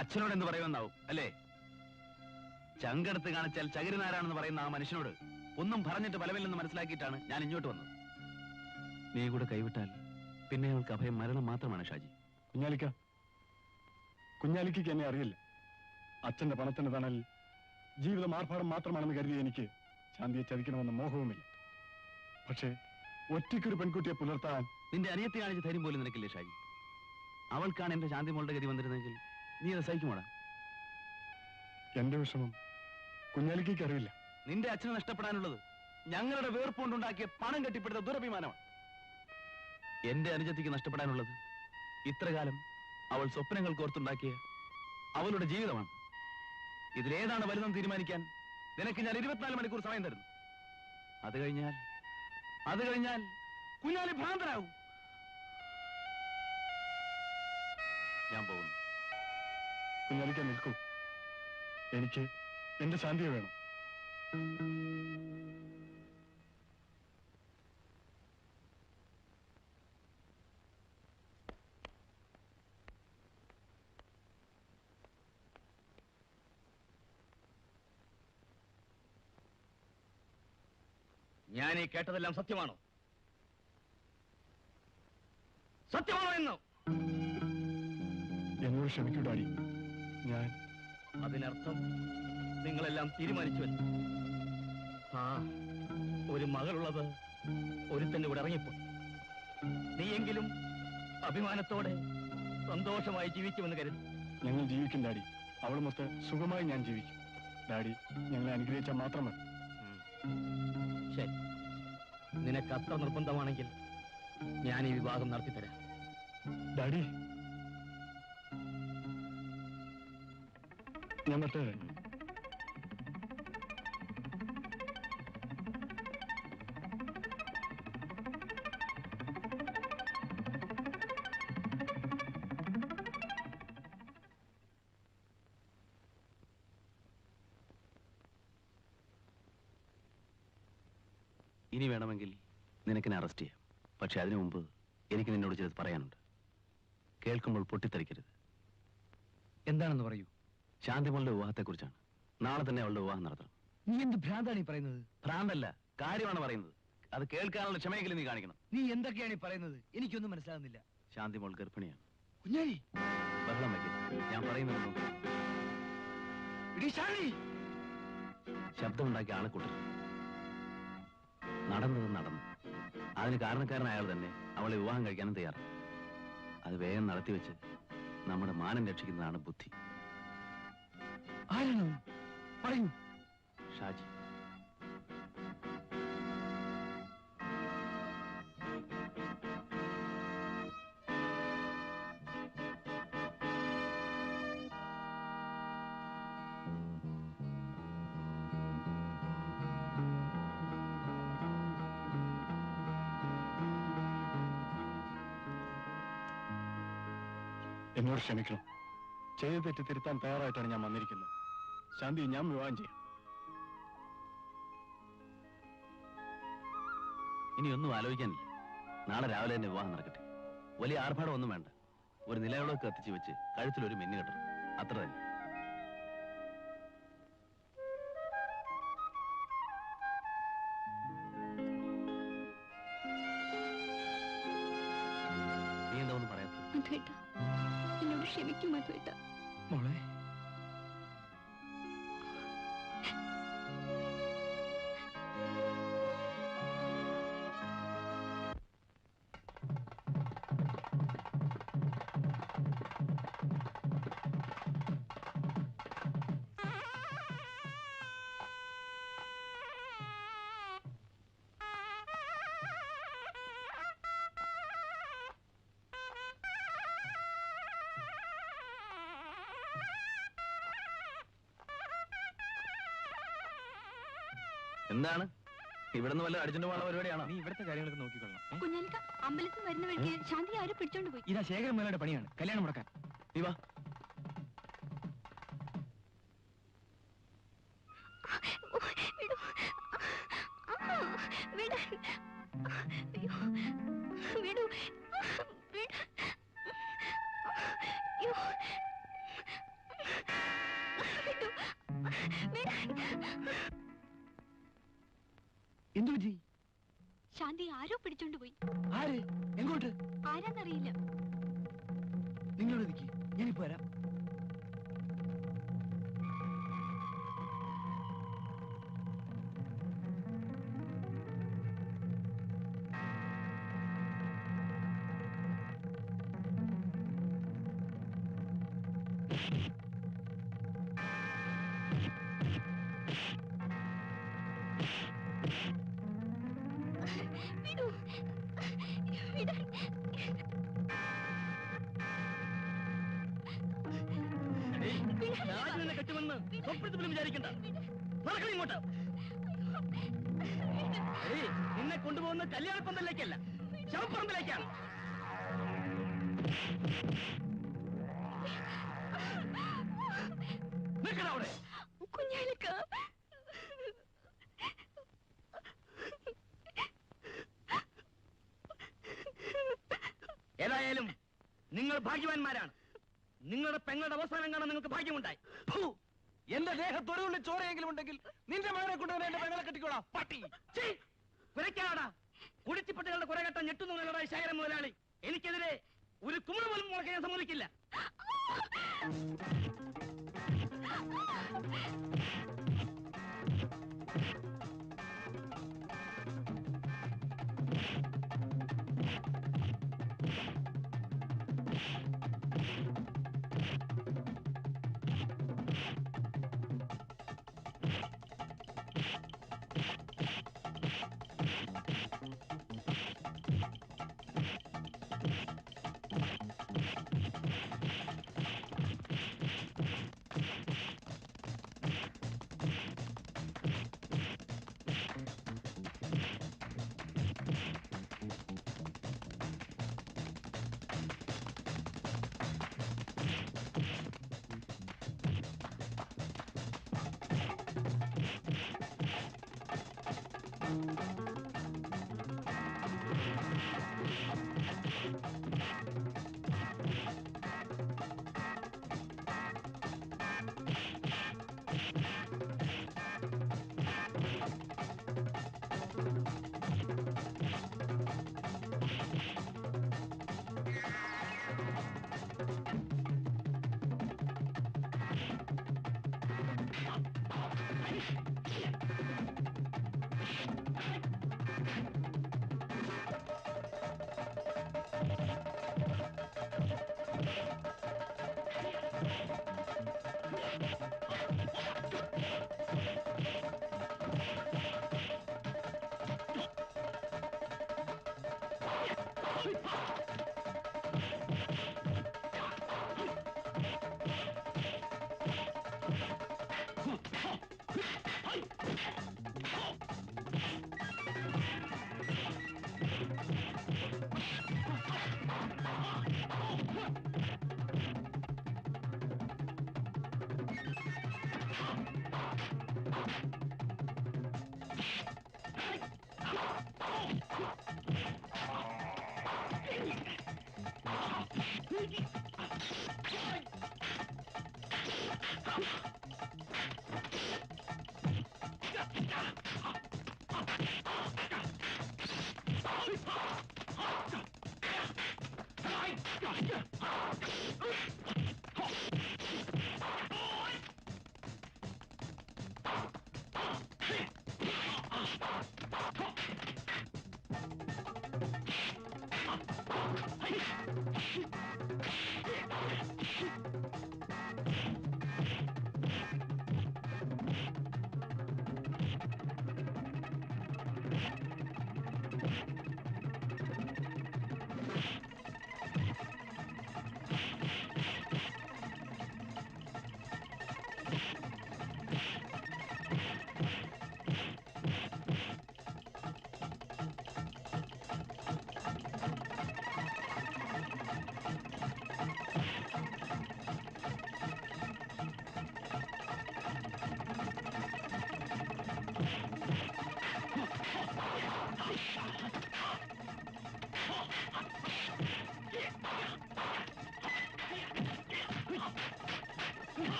അച്ഛനോട് എന്ത് പറയുമെന്നാവും അല്ലേ? ചങ്കെടുത്ത് കാണിച്ചാൽ ചകിരിനാരാണെന്ന് പറയുന്ന ആ മനുഷ്യനോട് ഒന്നും പറഞ്ഞിട്ട് ഫലമില്ലെന്ന് മനസ്സിലാക്കിയിട്ടാണ് ഞാൻ ഇങ്ങോട്ട് വന്നത്. നീ കൂടെ കൈവിട്ടാൽ പിന്നെ ഞങ്ങൾക്ക് അഭയം മരണം മാത്രമാണ് ഷാജി. കുഞ്ഞാലിക്ക് എന്നെ അറിയില്ല. അച്ഛന്റെ പണത്തിന് തണൽ ജീവിതം ആർഭാടം മാത്രമാണെന്ന് കരുതിയ എനിക്ക് ശാന്തിയെ ചതിക്കണമെന്ന മോഹവുമില്ല. പക്ഷേ ഒറ്റയ്ക്കൊരു പെൺകുട്ടിയെ പുലർത്താൻ നിന്റെ അനിയത്തെ കാണിച്ച് ധൈര്യം പോലും നിനക്കില്ലേ ഷാജി? അവൾക്കാണ് എന്റെ ശാന്തിമോളുടെ ഗതി വന്നിരുന്നെങ്കിൽ നീ അത് സഹിക്കുമോടാ? എന്റെ വിഷമം കുഞ്ഞാലിക്ക് അറിയില്ല. നിന്റെ അച്ഛനെ നഷ്ടപ്പെടാനുള്ളത് ഞങ്ങളുടെ വേർപ്പുകൊണ്ടുണ്ടാക്കിയ പണം കെട്ടിപ്പെടുത്ത ദുരഭിമാനമാണ്. എന്റെ അനുജത്തിക്ക് നഷ്ടപ്പെടാനുള്ളത് ഇത്രകാലം അവൾ സ്വപ്നങ്ങൾ കോർത്തുണ്ടാക്കിയ അവളുടെ ജീവിതമാണ്. ഇതിലേതാണ് വലുതെന്ന് തീരുമാനിക്കാൻ നിനക്ക് ഞാൻ 24 മണിക്കൂർ സമയം തരുന്നു. അത് കഴിഞ്ഞാൽ കുഞ്ഞാലി ഭ്രാന്തനാവും. ഞാൻ പോകുന്നു. കുഞ്ഞാലിക്ക നിൽക്കൂ. എനിക്ക് എന്റെ ശാന്തിയെ വേണം. ഞാൻ ഈ കേട്ടതെല്ലാം സത്യമാണോ? സത്യമാണോ എന്നോ? എന്നോട് ക്ഷമിക്കൂ ഡാഡി. ഞാൻ അതിനർത്ഥം നിങ്ങളെല്ലാം തീരുമാനിച്ചുവല്ലോ. ആ ഒരു മകളുള്ളത് ഒരുത്തന്റെ കൂടെ ഇറങ്ങിപ്പോയി. നീയെങ്കിലും അഭിമാനത്തോടെ സന്തോഷമായി ജീവിക്കുമെന്ന് കരുതി. ഞങ്ങൾ ജീവിക്കും ഡാഡി. അവളുമൊത്ത് സുഖമായി ഞാൻ ജീവിക്കും. ഡാഡി ഞങ്ങളെ അനുഗ്രഹിച്ചാൽ മാത്രം മതി. ശരി, നിനക്ക് അത്ര നിർബന്ധമാണെങ്കിൽ ഞാൻ ഈ വിവാഹം നടത്തിത്തരാം. ഡാഡി ഞാൻ മറ്റേ ഇനി വേണമെങ്കിൽ നിനക്കിനെ അറസ്റ്റ് ചെയ്യാം. പക്ഷെ അതിനു മുമ്പ് എനിക്ക് നിന്നോട് ചിലത് പറയാനുണ്ട്. കേൾക്കുമ്പോൾ പൊട്ടിത്തെറിക്കരുത്. എന്താണെന്ന് പറയൂ. ശാന്തിമോളുടെ വിവാഹത്തെക്കുറിച്ചാണ്. നാളെ തന്നെ അവളുടെ വിവാഹം നടത്തണം. നീ എന്ത് ഭ്രാന്താണ് ഈ പറയുന്നത്? ഭ്രാന്തല്ല, കാര്യമാണ് പറയുന്നത്. അത് കേൾക്കാനുള്ള ക്ഷമയെങ്കിലും നീ കാണിക്കണം. നീ എന്തൊക്കെയാണ് ഈ പറയുന്നത്? എനിക്കൊന്നും മനസ്സിലാകുന്നില്ല. ശാന്തിമോൾ ഗർഭിണിയാണ്. കുഞ്ഞാലി, ബഹളം വയ്ക്കരുത്. ഞാൻ പറയുന്നത് ശബ്ദമുണ്ടാക്കി ആളെ കൂട്ടരുത്. നടന്നത് നടന്നു. അതിന് കാരണക്കാരൻ അയാൾ തന്നെ അവളെ വിവാഹം കഴിക്കാനും തയ്യാറാണ്. അത് വേഗം നടത്തിവെച്ച് നമ്മുടെ മാനം രക്ഷിക്കുന്നതാണ് ബുദ്ധി. ആരാണ്? പറയൂ. ഷാജി. എന്നോട് ക്ഷമിക്കണം. ചെയ്ത തെറ്റ് തിരുത്താൻ തയ്യാറായിട്ടാണ് ഞാൻ വന്നിരിക്കുന്നത്. ശാന്തി ഞാൻ വിവാഹം ചെയ്യാം. ഇനിയൊന്നും ആലോചിക്കാനില്ല. നാളെ രാവിലെ തന്നെ വിവാഹം നടക്കട്ടെ. വലിയ ആർഭാടം ഒന്നും വേണ്ട. ഒരു നിലവിളക്ക് കത്തിച്ച് വെച്ച് കഴുത്തിലൊരു മിന്നു കെട്ടണം. അത്ര തന്നെ. നീ എന്താ ഒന്നും പറയാത്തത്? മധുവേട്ട, എന്നോട് ക്ഷമിക്കും മധുവേട്ട. മോളെ, എന്താണ് ഇവിടെ നിന്ന് വല്ല അടിച്ചിട്ട് പോകുന്ന പരിപാടിയാണോ? നീ ഇവിടുത്തെ കാര്യങ്ങളൊക്കെ നോക്കിക്കൊള്ളണം. കുഞ്ഞാലിക്ക, അമ്പലത്തിൽ വരുന്ന വഴിക്ക് ശാന്തി ആരും പിടിച്ചോണ്ട് പോയി. ഇതാ ശേഖരൻ മേലയുടെ പണിയാണ് കല്യാണം മുടക്കാൻ. നീ വാ. വിടൂ. വിടാൻ. അയ്യോ, വിടൂ. വിട്. അയ്യോ. വിടൂ. വിടാൻ. എന്തു പറ്റി? ശാന്തി ആരോ പിടിച്ചോണ്ട് പോയി. ആര്? എങ്ങോട്ട്? ആരാന്നറിയില്ല. നിങ്ങളോട് നിൽക്കി, ഞാനിപ്പോ വരാം. കെട്ടുമെന്ന് സ്വപ്നത്തിലും വിചാരിക്കണ്ട. നടക്കണം ഇങ്ങോട്ട്. നിന്നെ കൊണ്ടുപോകുന്ന കല്യാണപ്പന്തലിലേക്കല്ല, ശവപ്പറമ്പിലേക്കാണ്. നിൽക്കണം അവിടെ. കുഞ്ഞാലിക്ക, ഏതായാലും നിങ്ങൾ ഭാഗ്യവാന്മാരാണ്. നിങ്ങളുടെ പെങ്ങളുടെ അവസാനം കാണാൻ നിങ്ങൾക്ക് ഭാഗ്യമുണ്ടായി. എന്റെ ദേഹത്തൊരു ചോരയെങ്കിലും ഉണ്ടെങ്കിൽ നിന്റെ മകനെ കൊണ്ടുവന്ന് എന്റെ പെങ്ങളെ കെട്ടിക്കോളാം. പട്ടി കുരയ്ക്കാടാ. കുടിച്ചിപ്പട്ടികളുടെ കുറെ കെട്ടാൻ ഞെട്ടുന്നവരുടെ ശേഖരം മുതലാളി. എനിക്കെതിരെ ഒരു കുമിള് പോലും മുളക്കാൻ ഞാൻ സമ്മതിക്കില്ല.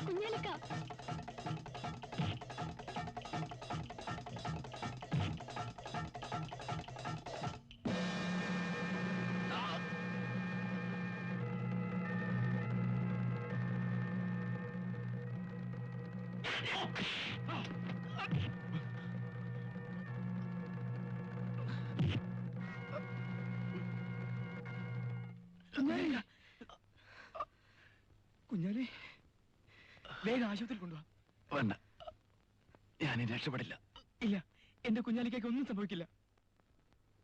കുഞ്ഞാലിക്ക, കുഞ്ഞാലി കുഞ്ഞാലി വേഗം ആശുപത്രിയിൽ കൊണ്ടുപോവാ. വേണ്ട, ഞാൻ രക്ഷപ്പെടില്ല. ഇല്ല, എന്റെ കുഞ്ഞാലിക്കേക്ക് ഒന്നും സംഭവിക്കില്ല.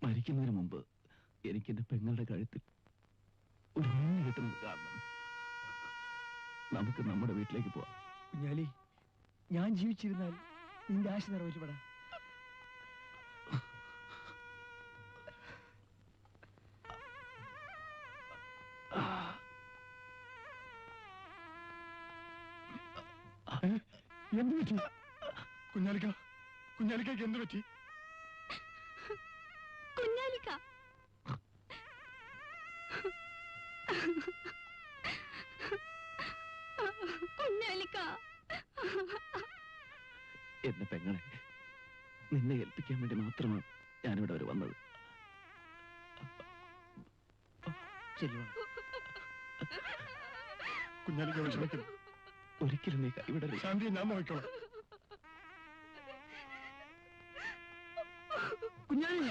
മരിക്കുന്നതിന് മുമ്പ് എനിക്ക് എന്റെ പെങ്ങളുടെ കഴുത്തിൽ ഒരു മിന്നു കിട്ടുന്നത് കാണണം. നമുക്ക് നമ്മുടെ വീട്ടിലേക്ക് പോവാം. കുഞ്ഞാലി, ഞാൻ ജീവിച്ചിരുന്നാൽ നിന്റെ ആശ നിറവേറ്റപ്പെടാം. എന്ത് പറ്റി കുഞ്ഞാലിക്ക് എന്ത് പറ്റി? കുഞ്ഞാലിക്ക കുഞ്ഞാലിക്ക എന്റെ പെങ്ങളെ നിന്നെ ഏൽപ്പിക്കാൻ വേണ്ടി മാത്രമാണ് ഞാനിവിടെ വരെ വന്നത്. കുഞ്ഞാലിക്ക് വിഷമിക്കുന്നു. ഒരിക്കലും നീ കൈവിടരുത്. ശാന്തി, ഞാൻ നോക്കിക്കോളാം. കുഞ്ഞാലി